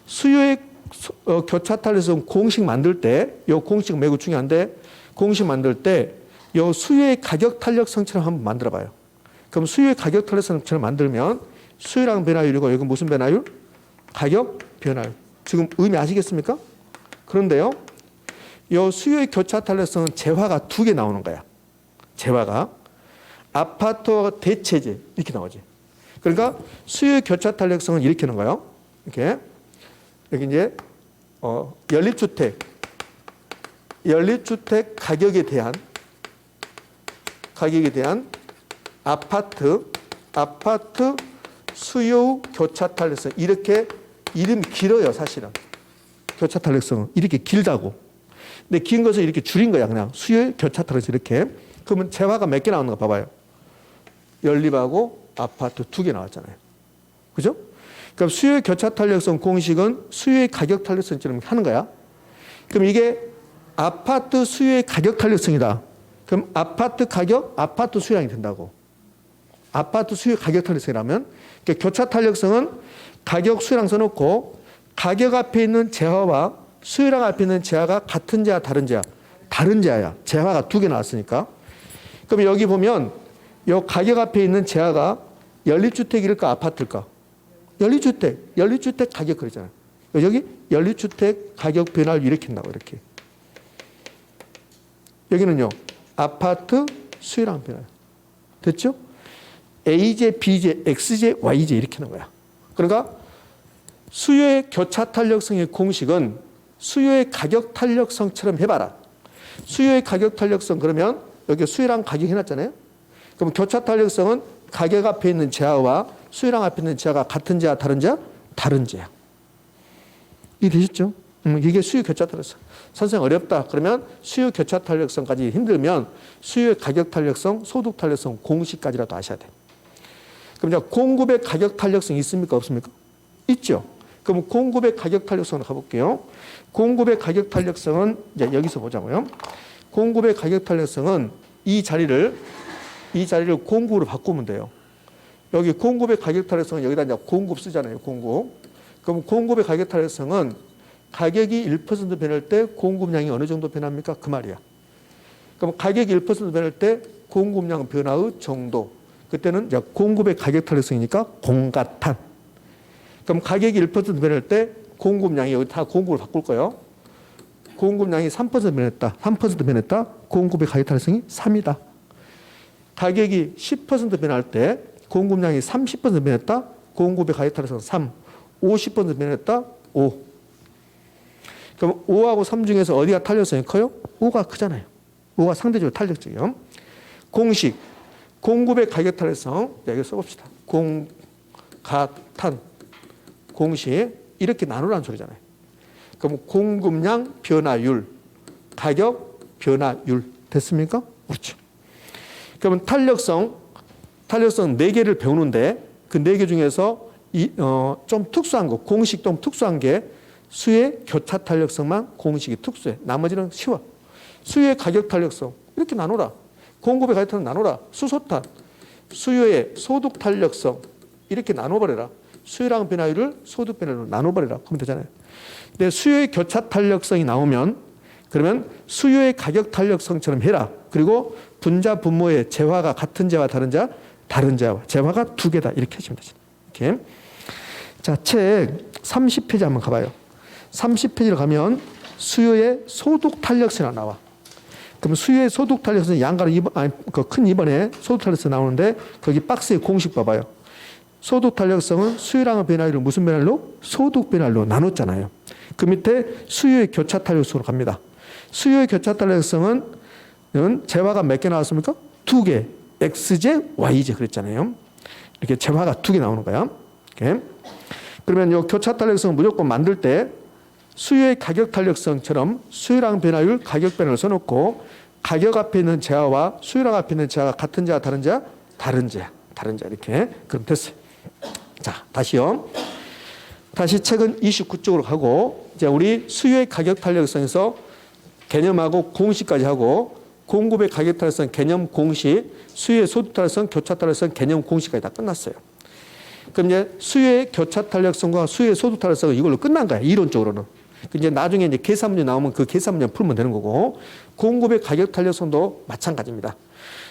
수요의 교차 탄력성 공식 만들 때, 이 공식 매우 중요한데 공식 만들 때 이 수요의 가격 탄력성처럼 한번 만들어 봐요. 그럼 수요의 가격 탄력성처럼 만들면 수요량 변화율이고 여기 무슨 변화율? 가격 변화율. 지금 의미 아시겠습니까? 그런데요. 이 수요의 교차 탄력성은 재화가 두 개 나오는 거야. 재화가. 아파트와 대체제 이렇게 나오지. 그러니까 수요의 교차 탄력성은 이렇게 하는 거예요. 이렇게. 여기 이제 연립주택 가격에 대한 아파트 수요 교차 탄력성 이렇게 이름이 길어요, 사실은. 교차 탄력성은 이렇게 길다고. 근데 긴 것을 이렇게 줄인 거야, 그냥. 수요의 교차 탄력성 이렇게. 그러면 재화가 몇 개 나오는 거 봐봐요. 연립하고 아파트 두 개 나왔잖아요. 그죠? 그럼 수요의 교차 탄력성 공식은 수요의 가격 탄력성처럼 하는 거야. 그럼 이게 아파트 수요의 가격 탄력성이다. 그럼 아파트 가격, 아파트 수요량이 된다고. 아파트 수요 가격 탄력성이라면 그러니까 교차 탄력성은 가격 수요량 써놓고 가격 앞에 있는 재화와 수요량 앞에 있는 재화가 같은 재화, 다른 재화? 다른 재화야. 재화가 두 개 나왔으니까. 그럼 여기 보면 이 가격 앞에 있는 재화가 연립주택일까 아파트일까? 연립주택 가격 그러잖아요. 여기 연립주택 가격 변화를 이렇게 한다고 이렇게. 여기는요. 아파트 수요량 변화. 됐죠? A제, B제, X제, Y제 이렇게 하는 거야. 그러니까 수요의 교차 탄력성의 공식은 수요의 가격 탄력성처럼 해봐라. 수요의 가격 탄력성 그러면 여기 수요랑 가격 해놨잖아요. 그럼 교차 탄력성은 가격 앞에 있는 재화와 수요량 앞에 있는 재화가 같은 재화, 다른 재화? 다른 재화. 이해되셨죠? 이게 수요 교차 탄력성. 선생님 어렵다. 그러면 수요 교차 탄력성까지 힘들면 수요의 가격 탄력성, 소득 탄력성 공식까지라도 아셔야 돼. 그럼 이제 공급의 가격 탄력성이 있습니까? 없습니까? 있죠. 그럼 공급의 가격 탄력성을 가볼게요. 공급의 가격 탄력성은 이제 여기서 보자고요. 공급의 가격 탄력성은 이 자리를 공급으로 바꾸면 돼요. 여기 공급의 가격 탄력성은 여기다 이제 공급 쓰잖아요. 공급. 그럼 공급의 가격 탄력성은 가격이 1% 변할 때 공급량이 어느 정도 변합니까? 그 말이야. 그럼 가격이 1% 변할 때 공급량 변화의 정도. 그때는 이제 공급의 가격 탄력성이니까 공가탄. 그럼 가격이 1% 변할 때 공급량이 여기 다 공급을 바꿀 거예요. 공급량이 3% 변했다. 3% 변했다. 공급의 가격 탄력성이 3이다. 가격이 10% 변할 때 공급량이 30% 변했다. 공급의 가격 탄력성 3. 50% 변했다. 5. 그럼 5하고 3 중에서 어디가 탄력성이 커요? 5가 크잖아요. 5가 상대적으로 탄력적이요. 공식. 공급의 가격 탄력성. 자, 이거 써봅시다. 공가탄. 공식. 이렇게 나누라는 소리잖아요. 그럼 공급량 변화율, 가격 변화율. 됐습니까? 그렇죠. 그러면 탄력성 4개를 배우는데 그 4개 중에서 좀 특수한 거, 공식 좀 특수한 게 수의 교차 탄력성만 공식이 특수해. 나머지는 쉬워. 수의 가격 탄력성 이렇게 나누라. 공급의 가격 탄력성 나누라. 수소탄, 수요의 소득 탄력성 이렇게 나눠버려라. 수요량 변화율을 소득 변화율로 나눠버려라. 그러면 되잖아요. 근데 수요의 교차 탄력성이 나오면 그러면 수요의 가격 탄력성처럼 해라. 그리고 분자 분모의 재화가 같은 재화 다른 재화 다른 재화 재화가 2개다. 이렇게 하시면 되죠. 이렇게. 자, 책 30페이지 한번 가봐요. 30페이지로 가면 수요의 소득 탄력성이 나와. 그럼 수요의 소득 탄력성은 양가로 큰 2번에 소득 탄력성 나오는데 거기 박스에 공식 봐봐요. 소득 탄력성은 수요량의 변화율을 무슨 변화율로? 소득 변화율로 나눴잖아요. 그 밑에 수요의 교차 탄력성으로 갑니다. 수요의 교차 탄력성은 재화가 몇 개 나왔습니까? 2개. X제, Y제 그랬잖아요. 이렇게 재화가 2개 나오는 거야. 이렇게. 그러면 이 교차 탄력성을 무조건 만들 때 수요의 가격 탄력성처럼 수요량 변화율, 가격 변화를 써놓고 가격 앞에 있는 재화와 수요량 앞에 있는 재화가 같은 재화, 다른 재화, 다른 재화, 다른 재화 이렇게. 그럼 됐어요. 자, 다시요. 다시 책은 29쪽으로 가고 이제 우리 수요의 가격 탄력성에서 개념하고 공식까지 하고 공급의 가격 탄력성 개념 공식, 수요의 소득 탄력성, 교차 탄력성 개념 공식까지 다 끝났어요. 그럼 이제 수요의 교차 탄력성과 수요의 소득 탄력성은 이걸로 끝난 거야. 이론적으로는. 이제 나중에 이제 계산 문제 나오면 그 계산 문제 풀면 되는 거고 공급의 가격 탄력성도 마찬가지입니다.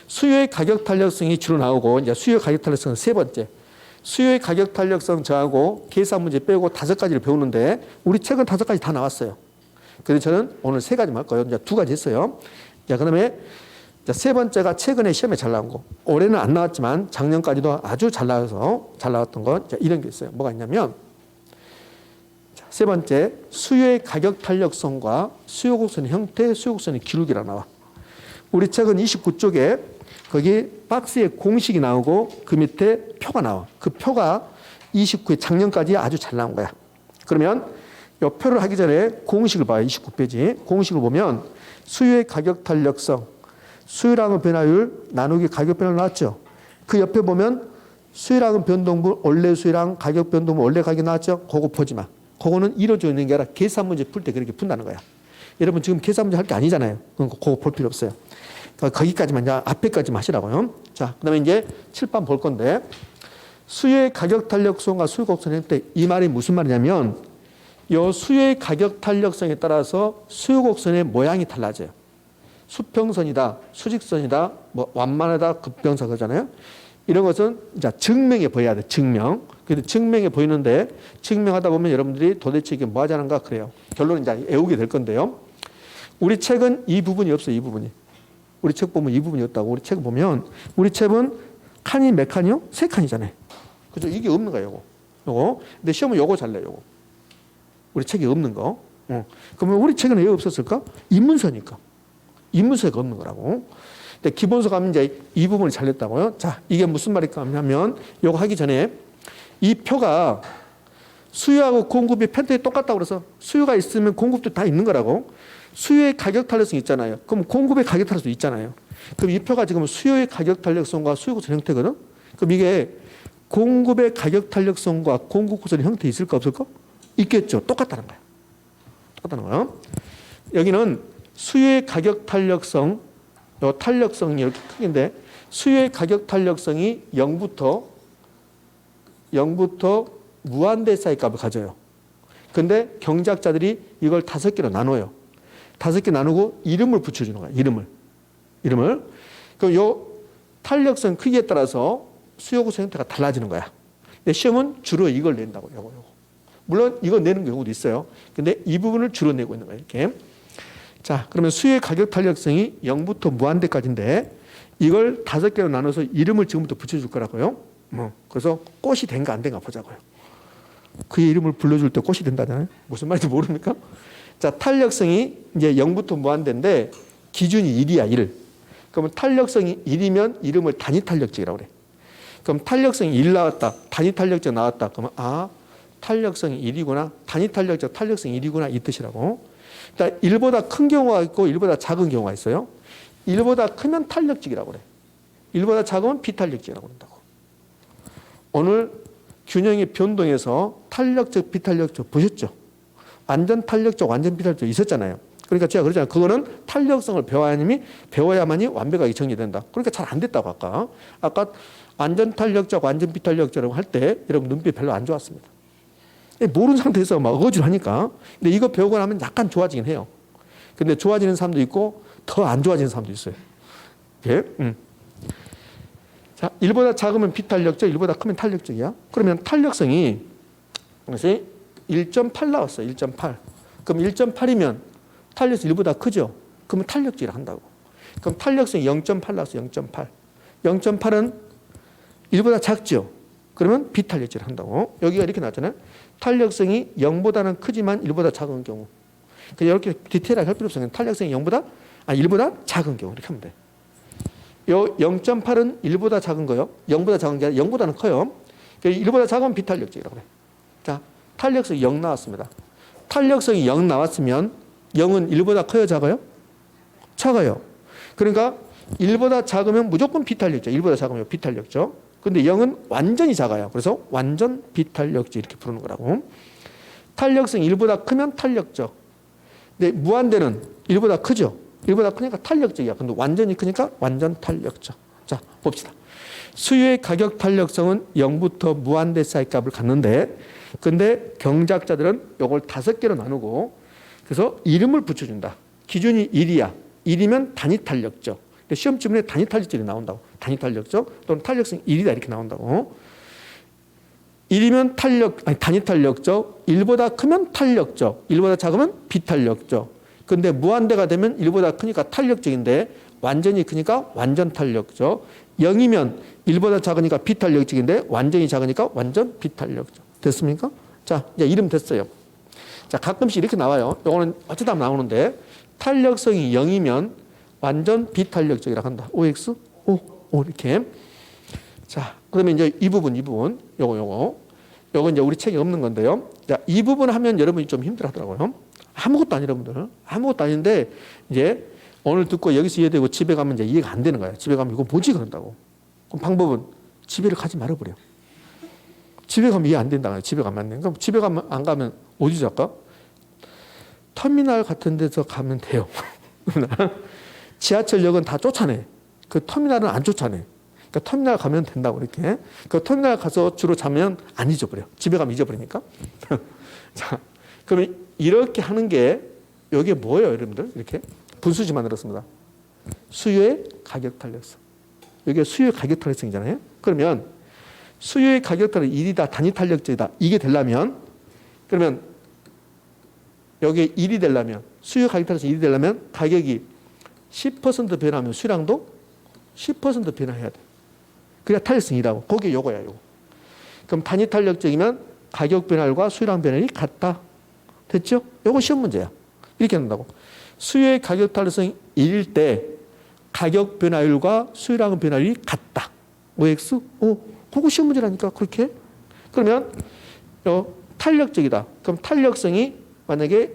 수요의 가격 탄력성이 주로 나오고 이제 수요 가격 탄력성은 세 번째. 수요의 가격 탄력성 저하고 계산 문제 빼고 5가지를 배우는데 우리 책은 5가지 다 나왔어요. 그래서 저는 오늘 3가지만 할 거예요. 이제 2가지 했어요. 자, 그다음에 세 번째가 최근에 시험에 잘 나온 거. 올해는 안 나왔지만 작년까지도 아주 잘 나왔던 거. 이런 게 있어요. 뭐가 있냐면 세 번째, 수요의 가격 탄력성과 수요곡선의 형태, 수요곡선의 기울기가 나와. 우리 책은 29쪽에 거기 박스에 공식이 나오고 그 밑에 표가 나와. 그 표가 29회 작년까지 아주 잘 나온 거야. 그러면 이 표를 하기 전에 공식을 봐요. 29페이지. 공식을 보면 수요의 가격 탄력성, 수요량의 변화율 나누기 가격 변화율 나왔죠. 그 옆에 보면 수요량은 변동분, 원래 수요량, 가격 변동분, 원래 가격 나왔죠. 그거 보지 마. 그거는 이루어져 있는 게 아니라 계산 문제 풀 때 그렇게 푼다는 거야. 여러분 지금 계산 문제 할 게 아니잖아요. 그거 볼 필요 없어요. 거기까지만, 이제 앞에까지만 하시라고요. 자, 그 다음에 이제 칠판 볼 건데, 수요의 가격 탄력성과 수요 곡선 형태, 이 말이 무슨 말이냐면, 이 수요의 가격 탄력성에 따라서 수요 곡선의 모양이 달라져요. 수평선이다, 수직선이다, 뭐 완만하다, 급병사 그러잖아요. 이런 것은 이제 증명해 보여야 돼, 증명. 그래서 증명해 보이는데, 증명하다 보면 여러분들이 도대체 이게 뭐 하자는가 그래요. 결론은 이제 외우게 될 건데요. 우리 책은 이 부분이 없어요, 이 부분이. 우리 책 보면 이 부분이 없다고. 우리 책 보면, 우리 책은 칸이 몇 칸이요? 3칸이잖아요. 그죠? 이게 없는 거예요, 요거. 근데 시험은 요거 잘 내요, 요거. 우리 책에 없는 거. 그러면 우리 책은 왜 없었을까? 인문서니까. 인문서가 없는 거라고. 근데 기본서 가면 이제 이 부분을 잘 냈다고요. 자, 이게 무슨 말일까 하면, 요거 하기 전에 이 표가 수요하고 공급이 편태에 똑같다고 그래서 수요가 있으면 공급도 다 있는 거라고. 수요의 가격 탄력성이 있잖아요. 그럼 공급의 가격 탄력성도 있잖아요. 그럼 이 표가 지금 수요의 가격 탄력성과 수요 곡선 형태거든. 그럼 이게 공급의 가격 탄력성과 공급 곡선의 형태 있을까 없을까? 있겠죠. 똑같다는 거야. 똑같다는 거예요. 여기는 수요의 가격 탄력성, 요 탄력성이 이렇게 크긴데 수요의 가격 탄력성이 0부터 무한대 사이 값을 가져요. 근데 경제학자들이 이걸 5개로 나눠요. 5개 나누고 이름을 붙여주는 거야. 이름을. 그럼 요 탄력성 크기에 따라서 수요구조 형태가 달라지는 거야. 근데 시험은 주로 이걸 낸다고. 요거. 물론 이거 내는 경우도 있어요. 근데 이 부분을 주로 내고 있는 거예요. 이렇게. 자, 그러면 수요의 가격 탄력성이 0부터 무한대까지인데 이걸 5개로 나눠서 이름을 지금부터 붙여줄 거라고요. 그래서 꽃이 된가 안 된가 보자고요. 그의 이름을 불러줄 때 꽃이 된다잖아요. 무슨 말인지 모릅니까? 자, 탄력성이 이제 0부터 무한대인데 기준이 1이야, 1. 그러면 탄력성이 1이면 이름을 단위 탄력적이라고 그래. 그럼 탄력성이 1 나왔다. 단위 탄력적 나왔다. 그러면 탄력성이 1이구나. 단위 탄력적 탄력성이 1이구나. 이 뜻이라고. 일단 1보다 큰 경우가 있고 1보다 작은 경우가 있어요. 1보다 크면 탄력적이라고 그래. 1보다 작으면 비탄력적이라고 한다고. 오늘 균형의 변동에서 탄력적, 비탄력적 보셨죠? 완전 탄력적, 완전 비탄력적 있었잖아요. 그러니까 제가 그러잖아요. 그거는 탄력성을 배워야만이 완벽하게 정리된다. 그러니까 잘 안 됐다고 아까 완전 탄력적, 완전 비탄력적이라고 할 때 여러분 눈빛 별로 안 좋았습니다. 모르는 상태에서 막 어거지로 하니까. 근데 이거 배우고 나면 약간 좋아지긴 해요. 근데 좋아지는 사람도 있고 더 안 좋아지는 사람도 있어요. 예? 자, 1보다 작으면 비탄력적, 1보다 크면 탄력적이야. 그러면 탄력성이 1.8 나왔어요. 1.8. 그럼 1.8이면 탄력성이 1보다 크죠? 그러면 탄력적이라 한다고. 그럼 탄력성이 0.8 나왔어요. 0.8. 0.8은 1보다 작죠? 그러면 비탄력적이라 한다고. 여기가 이렇게 나왔잖아요. 탄력성이 0보다는 크지만 1보다 작은 경우. 이렇게 디테일하게 할 필요 없어요. 탄력성이 1보다 작은 경우. 이렇게 하면 돼. 요 0.8은 1보다 작은 거요. 0보다 작은 게 아니라 0보다는 커요. 1보다 작으면 비탄력적이라고 그래. 자, 탄력성이 0 나왔습니다. 탄력성이 0 나왔으면 0은 1보다 커요, 작아요? 작아요. 그러니까 1보다 작으면 무조건 비탄력적. 1보다 작으면 비탄력적. 근데 0은 완전히 작아요. 그래서 완전 비탄력적 이렇게 부르는 거라고. 탄력성이 1보다 크면 탄력적. 근데 무한대는 1보다 크죠. 1보다 크니까 탄력적이야. 근데 완전히 크니까 완전 탄력적. 자, 봅시다. 수요의 가격 탄력성은 0부터 무한대 사이 값을 갖는데 근데 경제학자들은 이걸 5개로 나누고 그래서 이름을 붙여준다. 기준이 1이야. 1이면 단위 탄력적. 시험 지문에 단위 탄력적이 나온다고. 단위 탄력적 또는 탄력성 1이다 이렇게 나온다고. 1이면 단위 탄력적, 1보다 크면 탄력적, 1보다 작으면 비탄력적. 근데 무한대가 되면 1보다 크니까 탄력적인데 완전히 크니까 완전 탄력적. 0이면 1보다 작으니까 비탄력적인데 완전히 작으니까 완전 비탄력적. 됐습니까? 자, 이제 이름 됐어요. 자, 가끔씩 이렇게 나와요. 이거는 어쩌다 나오는데 탄력성이 0이면 완전 비탄력적이라고 한다. OX? O 이렇게. 자, 그러면 이제 이 부분. 요거 이제 우리 책에 없는 건데요. 자, 이 부분 하면 여러분이 좀 힘들어 하더라고요. 아무것도 아니, 여러분들. 아무것도 아닌데, 이제 오늘 듣고 여기서 이해되고 집에 가면 이제 이해가 안 되는 거예요. 집에 가면 이거 뭐지? 그런다고. 그럼 방법은 집에를 가지 말아버려. 집에 가면 이해 안 된다. 집에 가면 안 돼. 그럼 집에 가면 안 가면 어디서 할까? 터미널 같은 데서 가면 돼요. 지하철역은 다 쫓아내. 그 터미널은 안 쫓아내. 그러니까 터미널 가면 된다고 이렇게. 그 터미널 가서 주로 자면 안 잊어버려. 집에 가면 잊어버리니까. 자, 그러면 이렇게 하는 게 이게 뭐예요, 여러분들? 이렇게 분수지 만들었습니다. 수요의 가격 탄력성. 이게 수요의 가격 탄력성이잖아요. 그러면 수요의 가격 탄력 1이다, 단위 탄력적이다. 이게 되려면 그러면 여기에 1이 되려면 수요 가격 탄력성 1이 되려면 가격이 10% 변하면 수량도 10% 변화해야 돼. 그래야 탄력성이라고. 그게 요거야, 요거. 그럼 단위 탄력적이면 가격 변화율과 수량 변화율이 같다. 됐죠? 요거 시험 문제야. 이렇게 한다고. 수요의 가격 탄력성이 1일 때 가격 변화율과 수량 변화율이 같다. OX? 그거 시험 문제라니까. 그렇게. 그러면 탄력적이다. 그럼 탄력성이 만약에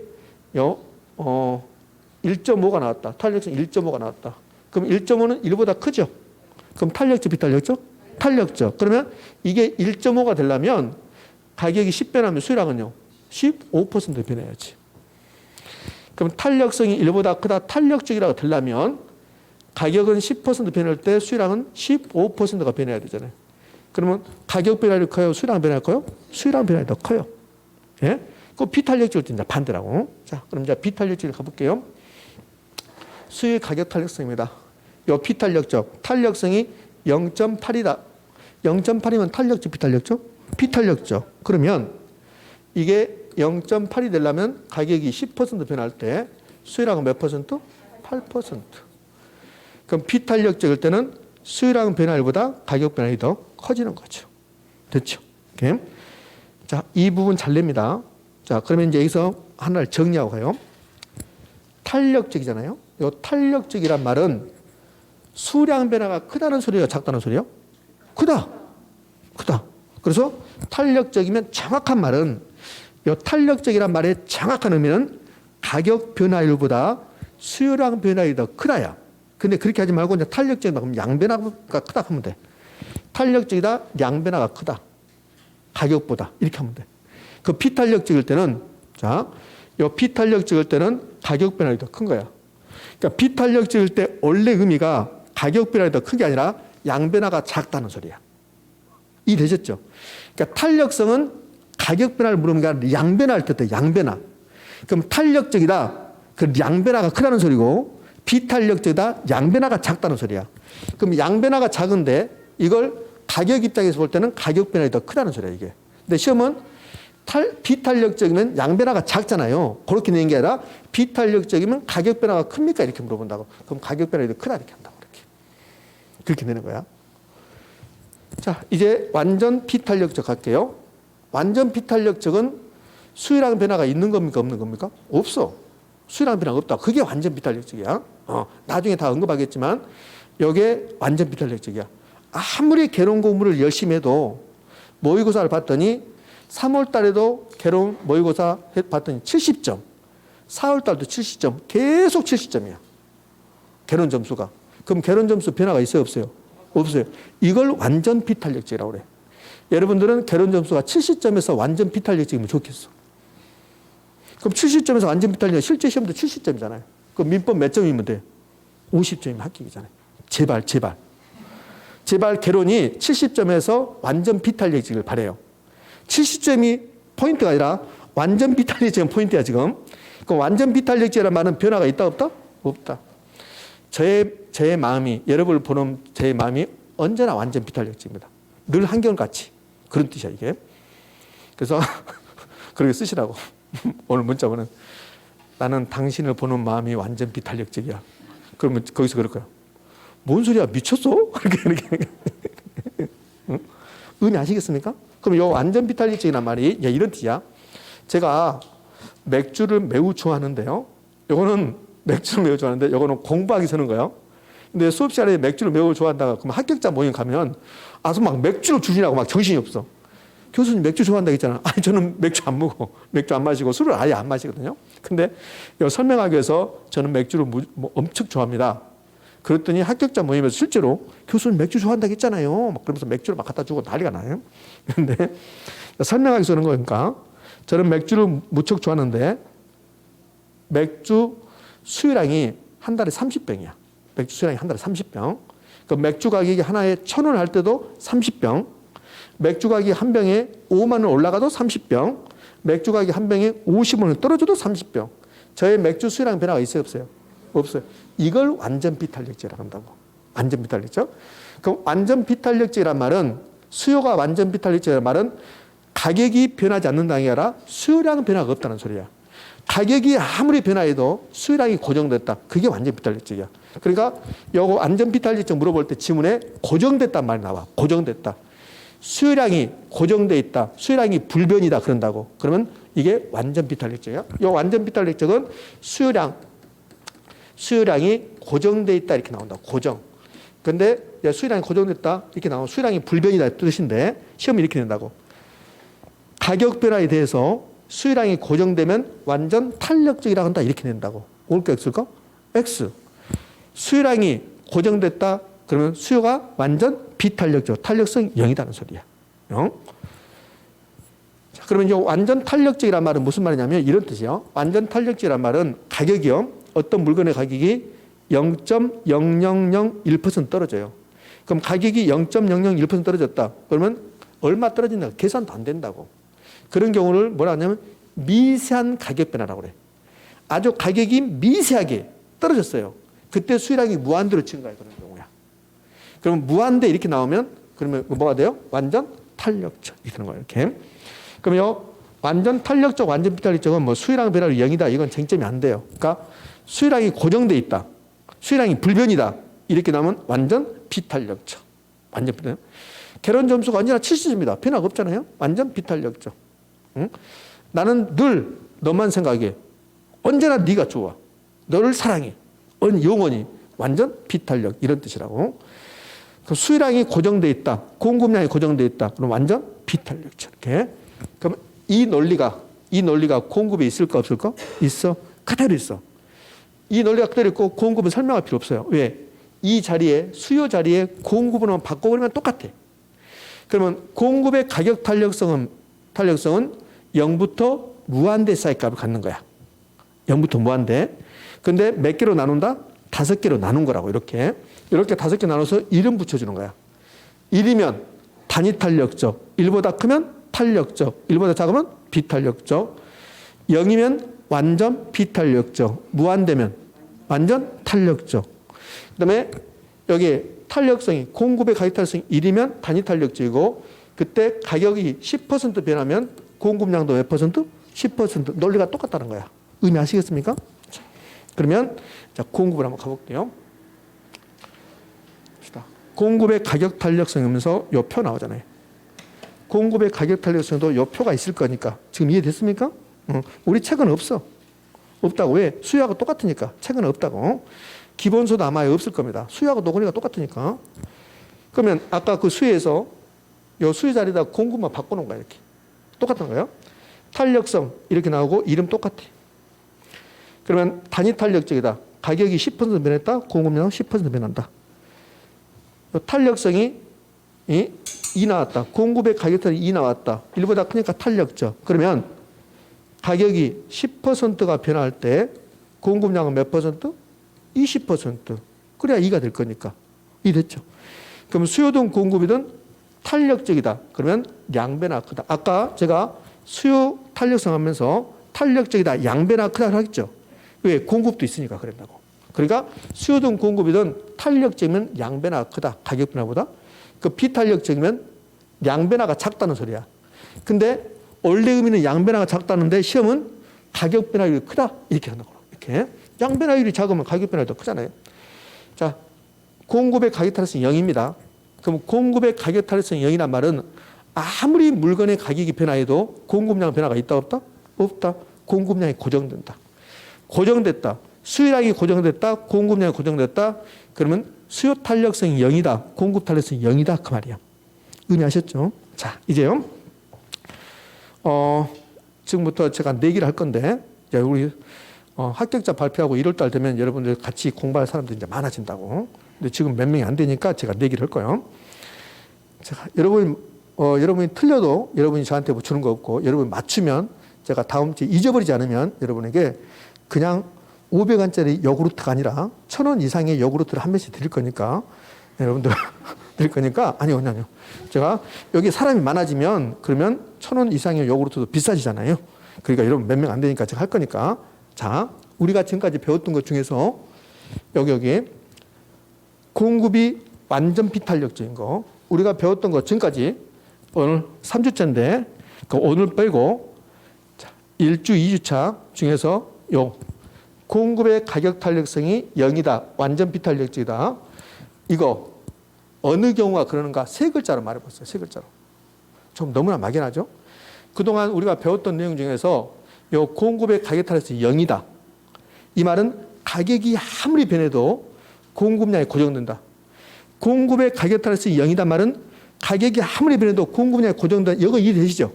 1.5가 나왔다. 탄력성 1.5가 나왔다. 그럼 1.5는 1보다 크죠? 그럼 탄력적, 비탄력적? 탄력적. 그러면 이게 1.5가 되려면 가격이 10 변하면 수량은요? 15% 변해야지. 그럼 탄력성이 1보다 크다, 탄력적이라고 되려면 가격은 10% 변할 때 수량은 15%가 변해야 되잖아요. 그러면 가격 변화율이 커요? 수량 변화율이 커요? 수량 변화율이 더 커요. 예? 그 비탄력적일 때 이제 반대라고. 자, 그럼 이제 비탄력적을 가볼게요. 수요의 가격 탄력성입니다. 요 비탄력적, 탄력성이 0.8이다. 0.8이면 탄력적, 비탄력적? 비탄력적. 그러면 이게 0.8이 되려면 가격이 10% 변할 때 수요량은 몇 퍼센트? 8%. 그럼 비탄력적일 때는 수요량 변화율보다 가격 변화율이 더 커지는 거죠. 됐죠? 오케이. 자, 이 부분 잘 냅니다. 자, 그러면 이제 여기서 하나를 정리하고 가요. 탄력적이잖아요. 이 탄력적이란 말은 수량 변화가 크다는 소리예요, 작다는 소리예요? 크다. 크다. 그래서 탄력적이면 정확한 말은 이 탄력적이란 말의 정확한 의미는 가격 변화율보다 수요량 변화율이 더 크다야. 근데 그렇게 하지 말고 이제 탄력적이다 그러면 양 변화가 크다 하면 돼. 탄력적이다, 양 변화가 크다. 가격보다 이렇게 하면 돼. 그 비탄력적일 때는 자, 요 비탄력적일 때는 가격 변화율이 더 큰 거야. 그러니까 비탄력적일 때 원래 의미가 가격 변화율이 더 큰 게 아니라 양 변화가 작다는 소리야. 이해되셨죠? 그러니까 탄력성은 가격 변화를 물으면 게 아니라 양 변화를 뜻해. 양 변화. 그럼 탄력적이다. 그 양 변화가 크다는 소리고 비탄력적이다. 양 변화가 작다는 소리야. 그럼 양 변화가 작은데 이걸 가격 입장에서 볼 때는 가격 변화가 더 크다는 소리야 이게. 근데 시험은 비탄력적이면 양 변화가 작잖아요. 그렇게 내는 게 아니라 비탄력적이면 가격 변화가 큽니까? 이렇게 물어본다고. 그럼 가격 변화가 더 크다 이렇게 한다고. 이렇게. 그렇게 내는 거야. 자, 이제 완전 비탄력적 할게요. 완전 비탄력적은 수요량 변화가 있는 겁니까? 없는 겁니까? 없어. 수요량 변화가 없다. 그게 완전 비탄력적이야. 나중에 다 언급하겠지만 이게 완전 비탄력적이야. 아무리 개론 공부를 열심히 해도 모의고사를 봤더니 3월 달에도 개론 모의고사 봤더니 70점, 4월 달도 70점, 계속 70점이야. 개론 점수가. 그럼 개론 점수 변화가 있어요? 없어요? 없어요. 이걸 완전 비탄력적이라고 그래. 여러분들은 개론 점수가 70점에서 완전 비탄력적이면 좋겠어. 그럼 70점에서 완전 비탄력, 실제 시험도 70점이잖아요. 그럼 민법 몇 점이면 돼? 50점이면 합격이잖아요. 제발, 제발. 제발 개론이 70점에서 완전 비탄력적을 바래요. 70점이 포인트가 아니라 완전 비탄력적인 포인트야, 지금. 그럼 완전 비탄력적이라는 말은 변화가 있다, 없다? 없다. 저의 마음이, 여러분을 보는 제 마음이 언제나 완전 비탄력적입니다. 늘 한결같이. 그런 뜻이야, 이게. 그래서 그렇게 쓰시라고. 오늘 문자 보는 나는 당신을 보는 마음이 완전 비탄력적이야. 그러면 거기서 그럴 거야. 뭔 소리야? 미쳤어? 이렇게. 응? 의미 아시겠습니까? 그럼 요 완전 비탄력적이란 말이 이런 뜻이야. 제가 맥주를 매우 좋아하는데요. 요거는 맥주를 매우 좋아하는데 요거는 공부하기 쓰는 거예요. 근데 수업 시간에 맥주를 매우 좋아한다가 그럼 합격자 모임 가면 아서 막 맥주를 주시라고 막 정신이 없어. 교수님 맥주 좋아한다고 했잖아. 아니 저는 맥주 안 먹어. 맥주 안 마시고 술을 아예 안 마시거든요. 근데 설명하기 위해서 저는 맥주를 엄청 좋아합니다. 그랬더니 합격자 모임에서 실제로 교수님 맥주 좋아한다고 했잖아요. 막 그러면서 맥주를 막 갖다 주고 난리가 나요. 그런데 설명하기 위해서 그런 거니까 저는 맥주를 무척 좋아하는데 맥주 수요량이 한 달에 30병이야. 맥주 수요량이 한 달에 30병. 그 맥주 가격이 하나에 1,000원 할 때도 30병. 맥주 가격이 한 병에 5만 원 올라가도 30병. 맥주 가격이 한 병에 50원 떨어져도 30병. 저의 맥주 수요량 변화가 있어요, 없어요? 없어요. 이걸 완전 비탄력적이라고 한다고. 완전 비탄력적. 그럼 완전 비탄력적이란 말은 수요가 완전 비탄력적이라는 말은 가격이 변하지 않는다는 게 아니라 수요량 변화가 없다는 소리야. 가격이 아무리 변화해도 수요량이 고정됐다. 그게 완전 비탄력적이야. 그러니까 요거 완전 비탄력적 물어볼 때 지문에 고정됐단 말이 나와. 고정됐다. 수요량이 고정돼 있다. 수요량이 불변이다. 그런다고. 그러면 이게 완전 비탄력적이야. 요 완전 비탄력적은 수요량이 고정돼 있다. 이렇게 나온다. 고정. 근데 수요량이 고정됐다. 이렇게 나오면 수요량이 불변이다. 뜻인데 시험이 이렇게 된다고. 가격 변화에 대해서 수요량이 고정되면 완전 탄력적이라고 한다. 이렇게 낸다고. 옳을까 X일까? X. 수요량이 고정됐다. 그러면 수요가 완전 비탄력적. 탄력성 0이라는 소리야. 0. 자, 그러면 이제 완전 탄력적이란 말은 무슨 말이냐면 이런 뜻이요. 완전 탄력적이란 말은 가격이요. 어떤 물건의 가격이 0.0001% 떨어져요. 그럼 가격이 0.001% 떨어졌다. 그러면 얼마 떨어진다? 계산도 안 된다고. 그런 경우를 뭐라 하냐면 미세한 가격 변화라고 그래. 아주 가격이 미세하게 떨어졌어요. 그때 수요량이 무한대로 증가해 그런 경우야. 그러면 무한대 이렇게 나오면 그러면 뭐가 돼요? 완전 탄력적 이렇게 되는 거예요. 이렇게. 그러면 완전 탄력적, 완전 비탄력적은 뭐 수요량 변화로 0이다. 이건 쟁점이 안 돼요. 그러니까 수요량이 고정돼 있다. 수요량이 불변이다. 이렇게 나오면 완전 비탄력적. 완전 비탄력. 개론 점수가 언제나 70입니다. 변화가 없잖아요. 완전 비탄력적. 응? 나는 늘 너만 생각해. 언제나 네가 좋아. 너를 사랑해. 영원히. 완전 비탄력. 이런 뜻이라고. 수요량이 고정돼 있다. 공급량이 고정돼 있다. 그럼 완전 비탄력적. 이렇게. 그럼 이 논리가 공급에 있을까 없을까? 있어. 그대로 있어. 이 논리가 그대로 있고 공급은 설명할 필요 없어요. 왜? 이 자리에 수요 자리에 공급을 바꿔버리면 똑같아. 그러면 공급의 가격 탄력성은 0부터 무한대 사이 값을 갖는 거야. 0부터 무한대. 근데 몇 개로 나눈다? 5개로 나눈 거라고. 이렇게 5개 나눠서 이름 붙여주는 거야. 1이면 단위 탄력적, 1보다 크면 탄력적, 1보다 작으면 비탄력적, 0이면 완전 비탄력적, 무한대면 완전 탄력적. 그다음에 여기 탄력성이 공급의 가격 탄력성이 1이면 단위 탄력적이고 그때 가격이 10% 변하면 공급량도 몇 퍼센트? 10%. 논리가 똑같다는 거야. 의미 아시겠습니까? 그러면 자, 공급을 한번 가볼게요. 공급의 가격 탄력성이면서 요 표 나오잖아요. 공급의 가격 탄력성도 요 표가 있을 거니까 지금 이해됐습니까? 우리 책은 없어. 없다고. 왜? 수요하고 똑같으니까. 책은 없다고. 기본소도 아마 없을 겁니다. 수요하고 노건이가 똑같으니까. 그러면 아까 그 수요에서 요 수요 자리에다 공급만 바꿔놓은 거야. 이렇게. 똑같은 거예요. 탄력성 이렇게 나오고 이름 똑같아. 그러면 단위 탄력적이다. 가격이 10% 변했다. 공급량 10% 변한다. 탄력성이 2 나왔다. 공급의 가격 탄력이 2 나왔다. 1보다 크니까 탄력적. 그러면 가격이 10%가 변할 때 공급량은 몇 퍼센트? 20%. 그래야 2가 될 거니까. 2 됐죠. 그럼 수요든 공급이든 탄력적이다. 그러면 양배나 크다. 아까 제가 수요 탄력성 하면서 탄력적이다. 양배나 크다고 하겠죠. 왜? 공급도 있으니까 그런다고. 그러니까 수요든 공급이든 탄력적이면 양배나 크다. 가격 변화보다. 그 비탄력적이면 양변화가 작다는 소리야. 근데 원래 의미는 양변화가 작다는데 시험은 가격 변화율이 크다 이렇게 한다고. 이렇게 양변화율이 작으면 가격 변화율이 더 크잖아요. 자, 공급의 가격 탄력성이 0입니다. 그럼 공급의 가격 탄력성이 0이란 말은 아무리 물건의 가격이 변화해도 공급량 변화가 있다 없다? 없다. 공급량이 고정된다. 고정됐다. 수요량이 고정됐다. 공급량이 고정됐다. 그러면 수요 탄력성이 0이다. 공급 탄력성이 0이다. 그 말이야. 의미하셨죠? 자, 이제요. 지금부터 제가 내기를 할 건데, 이제 우리 합격자 발표하고 1월달 되면 여러분들 같이 공부할 사람들이 이제 많아진다고. 근데 지금 몇 명이 안 되니까 제가 내기를 할 거예요. 제가 여러분이 틀려도 여러분이 저한테 뭐 주는 거 없고, 여러분이 맞추면 제가 다음 주에 잊어버리지 않으면 여러분에게 그냥 500원짜리 요구르트가 아니라 1,000원 이상의 요구르트를 한 번씩 드릴 거니까 여러분들 드릴 거니까 아니요. 제가 여기 사람이 많아지면 그러면 1,000원 이상의 요구르트도 비싸지잖아요. 그러니까 여러분 몇 명 안 되니까 제가 할 거니까 자, 우리가 지금까지 배웠던 것 중에서 여기 공급이 완전 비탄력적인 거 우리가 배웠던 것 지금까지 오늘 3주차인데 그 오늘 빼고 1주, 2주차 중에서 요 공급의 가격 탄력성이 0이다. 완전 비탄력적이다. 이거 어느 경우가 그러는가 세 글자로 말해봤어요. 세 글자로. 좀 너무나 막연하죠. 그동안 우리가 배웠던 내용 중에서 요 공급의 가격 탄력성이 0이다. 이 말은 가격이 아무리 변해도 공급량이 고정된다. 공급의 가격 탄력성이 0이다 말은 가격이 아무리 변해도 공급량이 고정된다. 이거 이해되시죠?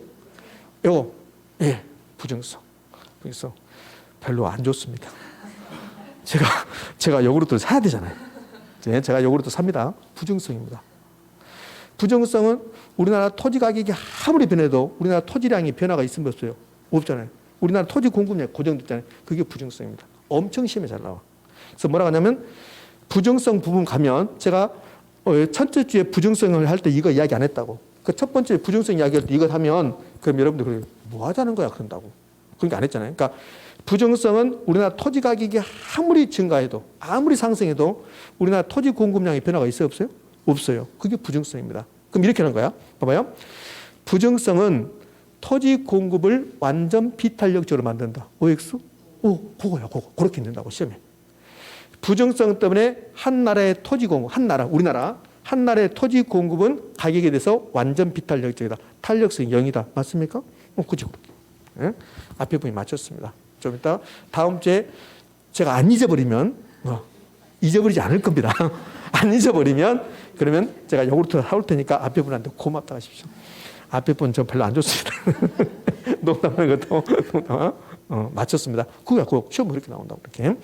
이거 예, 부정성. 별로 안 좋습니다. 제가 요구르트를 사야 되잖아요. 제가 요구르트 삽니다. 부정성입니다. 부정성은 우리나라 토지 가격이 아무리 변해도 우리나라 토지량이 변화가 있으면 없어요. 없잖아요. 우리나라 토지 공급량이 고정됐잖아요. 그게 부정성입니다. 엄청 시험에 잘 나와. 그래서 뭐라고 하냐면 부정성 부분 가면 제가 첫째 주에 부정성을 할 때 이거 이야기 안 했다고. 그 첫 번째 부정성 이야기할 때 이거 하면 그럼 여러분들 뭐 하자는 거야 그런다고. 그러니까 안 했잖아요. 그러니까 부정성은 우리나라 토지 가격이 아무리 증가해도 아무리 상승해도 우리나라 토지 공급량의 변화가 있어요? 없어요? 없어요. 그게 부정성입니다. 그럼 이렇게 하는 거야. 봐봐요. 부정성은 토지 공급을 완전 비탄력적으로 만든다. OX? 그거야, 그거. 그렇게 된다고, 시험에. 부정성 때문에 한 나라의 토지 공급, 우리나라, 한 나라의 토지 공급은 가격에 대해서 완전 비탄력적이다. 탄력성이 0이다. 맞습니까? 그죠. 예? 앞에 부분이 맞췄습니다. 좀 이따 다음 주에 제가 안 잊어버리면, 잊어버리지 않을 겁니다. 안 잊어버리면, 그러면 제가 요구르트를 사올 테니까 앞에 분한테 고맙다 하십시오. 앞에 분 저 별로 안 좋습니다. 농담하는 것도 맞췄습니다. 그게 시험 그렇게 나온다고 그렇게.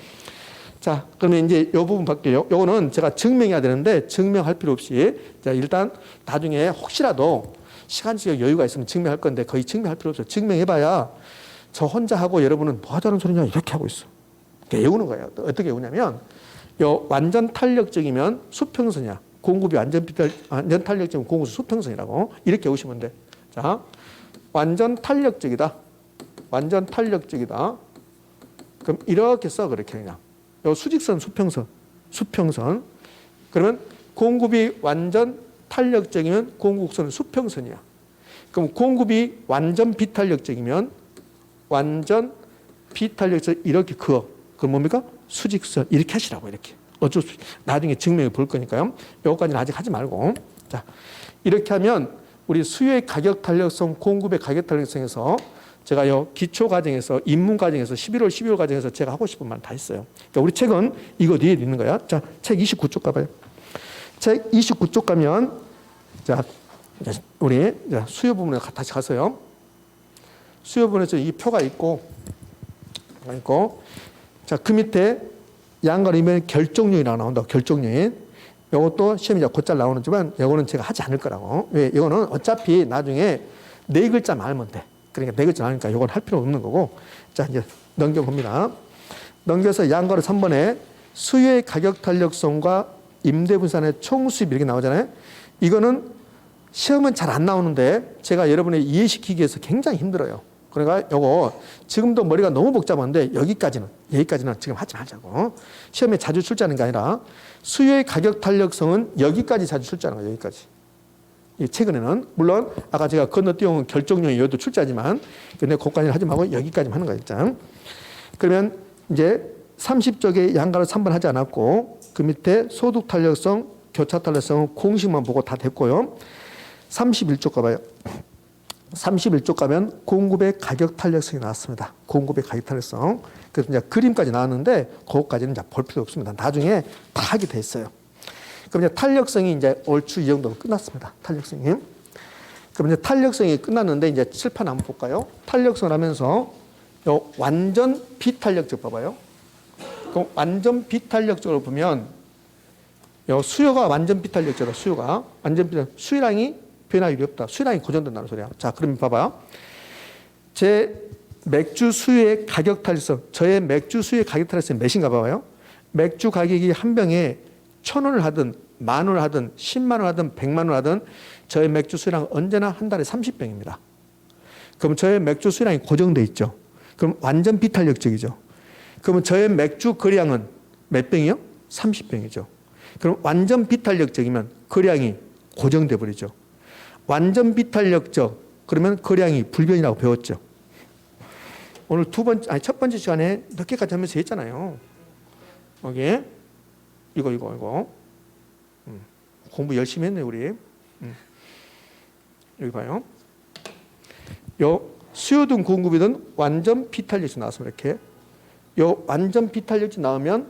자, 그러면 이제 이 부분 바뀌어요. 요거는 제가 증명해야 되는데 증명할 필요 없이 자, 일단 나중에 혹시라도 시간적 여유가 있으면 증명할 건데 거의 증명할 필요 없어요. 증명해봐야 저 혼자 하고 여러분은 뭐 하자는 소리냐 이렇게 하고 있어. 그러니까 외우는 거예요. 어떻게 외우냐면 요 완전 탄력적이면 수평선이야. 공급이 완전 탄력적이면 공급이 수평선이라고 이렇게 외우시면 돼. 자, 완전 탄력적이다. 완전 탄력적이다. 그럼 이렇게 써 그렇게 그냥. 요 수직선, 수평선. 그러면 공급이 완전 탄력적이면 공급선은 수평선이야. 그럼 공급이 완전 비탄력적이면 완전 비탄력적 이렇게 그어. 그럼 뭡니까? 수직선 이렇게 하시라고 이렇게. 어쩔 수 나중에 증명해 볼 거니까요. 요거까지는 아직 하지 말고. 자, 이렇게 하면 우리 수요의 가격 탄력성, 공급의 가격 탄력성에서 제가 요 기초 과정에서 입문 과정에서 11월, 12월 과정에서 제가 하고 싶은 말 다 했어요. 그러니까 우리 책은 이거 뒤에 있는 거야. 자, 책 29쪽 가봐요. 책 29쪽 가면 자, 우리 수요 부분에 다시 가서요. 수요 부분에서 이 표가 있고 자, 그 밑에 양가리면 결정요인이라고 나온다. 결정요인. 이것도 시험이 곧잘 나오는지만 이거는 제가 하지 않을 거라고. 왜? 이거는 어차피 나중에 네 글자만 알면 돼. 그러니까 네 글자 아니까 이건 할 필요 없는 거고. 자, 이제 넘겨봅니다. 넘겨서 양가로 3번에 수요의 가격 탄력성과 임대 분산의 총수입 이렇게 나오잖아요. 이거는 시험은 잘 안 나오는데 제가 여러분의 이해시키기 위해서 굉장히 힘들어요. 그러니까 요거 지금도 머리가 너무 복잡한데 여기까지는 지금 하지 말자고. 시험에 자주 출제하는 게 아니라 수요의 가격 탄력성은 여기까지 자주 출제하는 거예요. 여기까지. 이 최근에는 물론 아까 제가 건너뛰어온 결정용이 여기도 출제하지만 근데 그것까지는 하지 말고 여기까지만 하는 거예요. 일단. 그러면 이제 30쪽에 양가를 3번 하지 않았고 그 밑에 소득 탄력성, 교차 탄력성은 공식만 보고 다 됐고요. 31쪽 가봐요. 31쪽 가면 공급의 가격 탄력성이 나왔습니다. 공급의 가격 탄력성. 그래서 이제 그림까지 나왔는데 그것까지는 이제 볼 필요 없습니다. 나중에 다 하게 돼 있어요. 그럼 이제 탄력성이 이제 얼추 이 정도로 끝났습니다. 탄력성이. 그럼 이제 탄력성이 끝났는데 이제 칠판 한번 볼까요? 탄력성 하면서 요 완전 비탄력적 봐봐요. 그럼 완전 비탄력적으로 보면 요 수요가 완전 비탄력적으로 수요가 완전 비탄력 수요량이 변화율이 없다. 수요량이 고정된다는 소리야. 자, 그러면 봐봐. 제 맥주 수요의 가격 탄력성, 저의 맥주 수요의 가격 탄력성이 몇인가 봐봐요. 맥주 가격이 한 병에 1,000원을 하든 10,000원을 하든 10만 원 하든 100만 원 하든 저의 맥주 수요량은 언제나 한 달에 30병입니다. 그럼 저의 맥주 수요량이 고정돼 있죠. 그럼 완전 비탄력적이죠. 그러면 저의 맥주 거래량은 몇 병이요? 30병이죠. 그럼 완전 비탄력적이면 거래량이 고정돼 버리죠. 완전 비탄력적 그러면 거래량이 불변이라고 배웠죠. 오늘 첫 번째 시간에 몇 개까지 하면서 했잖아요. 여기 이거 공부 열심히 했네 우리. 여기 봐요. 요 수요든 공급이든 완전 비탄력적 나왔습니다. 이렇게 요 완전 비탄력적 나오면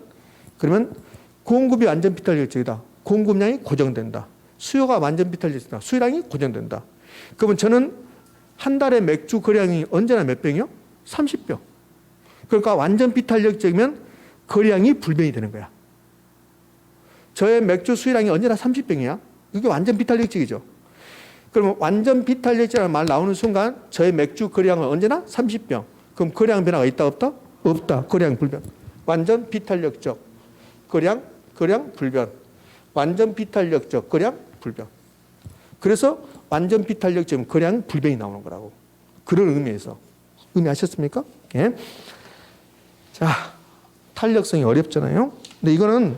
그러면 공급이 완전 비탄력적이다. 공급량이 고정된다. 수요가 완전 비탄력적이다. 수요량이 고정된다. 그러면 저는 한 달에 맥주 거래량이 언제나 몇 병이요? 30병. 그러니까 완전 비탄력적이면 거래량이 불변이 되는 거야. 저의 맥주 수요량이 언제나 30병이야. 이게 완전 비탄력적이죠. 그러면 완전 비탄력적이라는 말 나오는 순간 저의 맥주 거래량은 언제나 30병. 그럼 거래량 변화가 있다 없다? 없다. 거래량 불변. 완전 비탄력적 거래량 불변. 완전 비탄력적 거래량 불변. 그래서 완전 비탄력적이면 거래량 불변이 나오는 거라고. 그런 의미에서. 의미하셨습니까? 예. 자, 탄력성이 어렵잖아요. 근데 이거는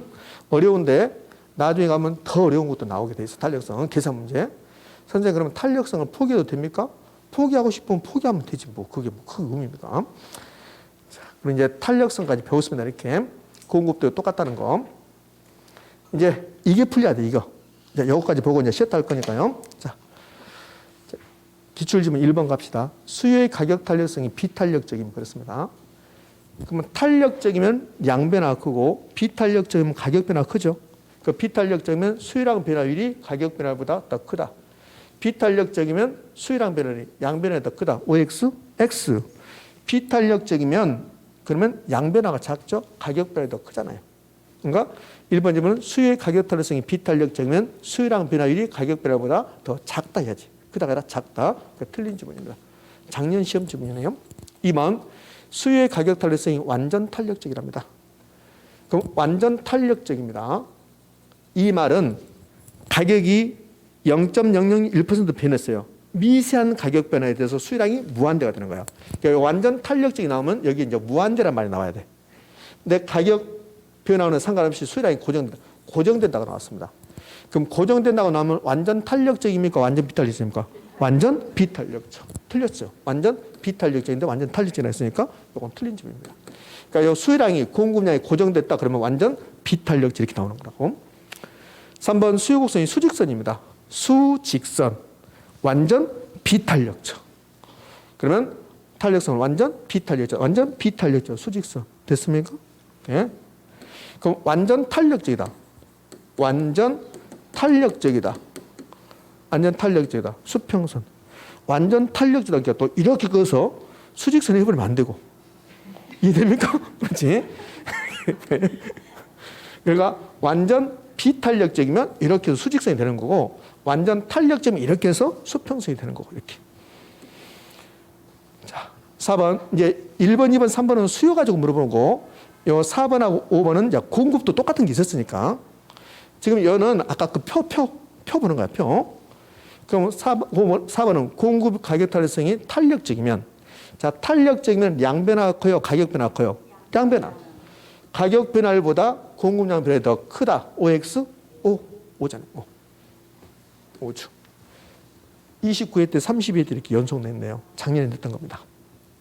어려운데 나중에 가면 더 어려운 것도 나오게 돼 있어. 탄력성은 계산 문제. 선생님 그러면 탄력성을 포기해도 됩니까? 포기하고 싶으면 포기하면 되지 뭐 그게 뭐 큰 의미입니까? 자, 그럼 이제 탄력성까지 배웠습니다. 이렇게 공급도 똑같다는 거. 이제 이게 풀려야 돼 이거. 이제 요거까지 보고 이제 쉬었다 할 거니까요. 자, 기출지문 1번 갑시다. 수요의 가격 탄력성이 비탄력적이면 그렇습니다. 그러면 탄력적이면 양변화가 크고 비탄력적이면 가격 변화가 크죠. 그 비탄력적이면 수요랑 변화율이 가격 변화보다 더 크다. 비탄력적이면 수요랑 변화율이 양변화가 더 크다. OX, X. 비탄력적이면 그러면 양변화가 작죠. 가격 변화가 더 크잖아요. 그러니까 1번 질문은 수요의 가격 탄력성이 비탄력적이면 수요랑 변화율이 가격 변화보다 더 작다 해야지. 크다가 아니라 작다. 그러니까 틀린 지문입니다. 작년 시험 지문이네요. 2번 수요의 가격 탄력성이 완전 탄력적이랍니다. 그럼 완전 탄력적입니다. 이 말은 가격이 0.001% 변했어요. 미세한 가격 변화에 대해서 수요량이 무한대가 되는 거예요. 그러니까 완전 탄력적이 나오면 여기 이제 무한대란 말이 나와야 돼. 근데 가격 변화는 상관없이 수요량이 고정된다고 나왔습니다. 그럼 고정된다고 나오면 완전 탄력적입니까? 완전 비탄력적입니까? 완전 비탄력적. 틀렸죠. 완전 비탄력적인데 완전 탄력적이라 했으니까 이건 틀린 점입니다. 그러니까 이 수요량이 공급량이 고정됐다 그러면 완전 비탄력적 이렇게 나오는 거라고. 3번 수요 곡선이 수직선입니다. 수직선. 완전 비탄력적. 그러면 탄력성은 완전 비탄력적. 완전 비탄력적. 수직선. 됐습니까? 예. 그럼 완전 탄력적이다. 완전 탄력적이다. 완전 탄력적이다. 수평선. 완전 탄력적이다. 그러니까 또 이렇게 그어서 수직선 해버리면 안 되고. 이해됩니까? 그렇지? 그러니까 완전 비탄력적이면 이렇게 해서 수직선이 되는 거고 완전 탄력적이면 이렇게 해서 수평선이 되는 거고 이렇게. 자, 4번 이제 1번, 2번, 3번은 수요 가지고 물어보는 거. 요 4번하고 5번은 이제 공급도 똑같은 게 있었으니까 지금 여는 아까 그 표 보는 거야, 표. 그럼 4번은 공급 가격 탄력성이 탄력적이면 자, 탄력적이면 양변화가 커요, 가격 변화가 커요? 양변화. 가격 변화율보다 공급량 변화가 더 크다. OX, O잖아요. 5죠. 29회 때 32회 때 이렇게 연속 냈네요. 작년에 냈던 겁니다.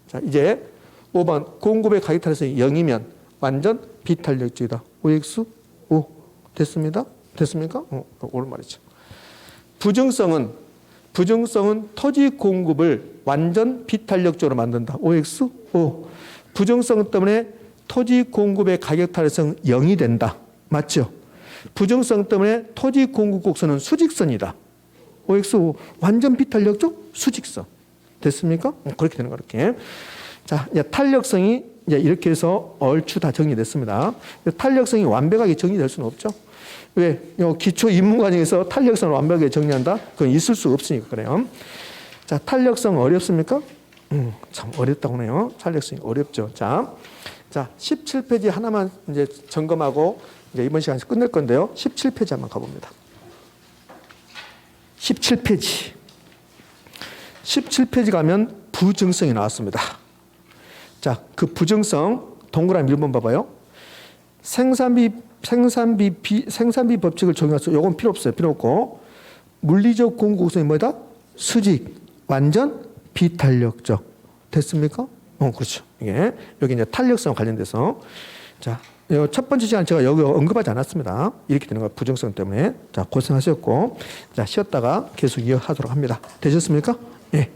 자, 이제 5번 공급의 가격 탄력성이 0이면 완전 비탄력적이다. OX, O. 됐습니다? 됐습니까? 옳은 말이죠. 부정성은 토지 공급을 완전 비탄력적으로 만든다. OX, O. 부정성 때문에 토지 공급의 가격 탄력성 0이 된다. 맞죠? 부정성 때문에 토지 공급 곡선은 수직선이다. OX, O. 완전 비탄력적 수직선. 됐습니까? 그렇게 되는 거 이렇게. 자, 이제 탄력성이 이제 이렇게 해서 얼추 다 정리됐습니다. 탄력성이 완벽하게 정리될 수는 없죠. 왜? 기초 입문 과정에서 탄력성을 완벽하게 정리한다? 그건 있을 수 없으니까 그래요. 자, 탄력성 어렵습니까? 참 어렵다고 하네요. 탄력성이 어렵죠. 자, 17페이지 하나만 이제 점검하고 이제 이번 시간에서 끝낼 건데요. 17페이지 한번 가봅니다. 17페이지. 17페이지 가면 부정성이 나왔습니다. 자, 그 부정성 동그라미 1번 봐봐요. 생산비 법칙을 적용해서 요건 필요 없어요. 필요 없고 물리적 공급 곡선이 뭐다? 수직, 완전 비탄력적. 됐습니까? 그렇죠. 이게 여기 이제 탄력성 관련돼서 자, 첫 번째 시간 제가 여기 언급하지 않았습니다. 이렇게 되는 거 부정성 때문에. 자, 고생하셨고 자, 쉬었다가 계속 이어하도록 합니다. 되셨습니까? 예.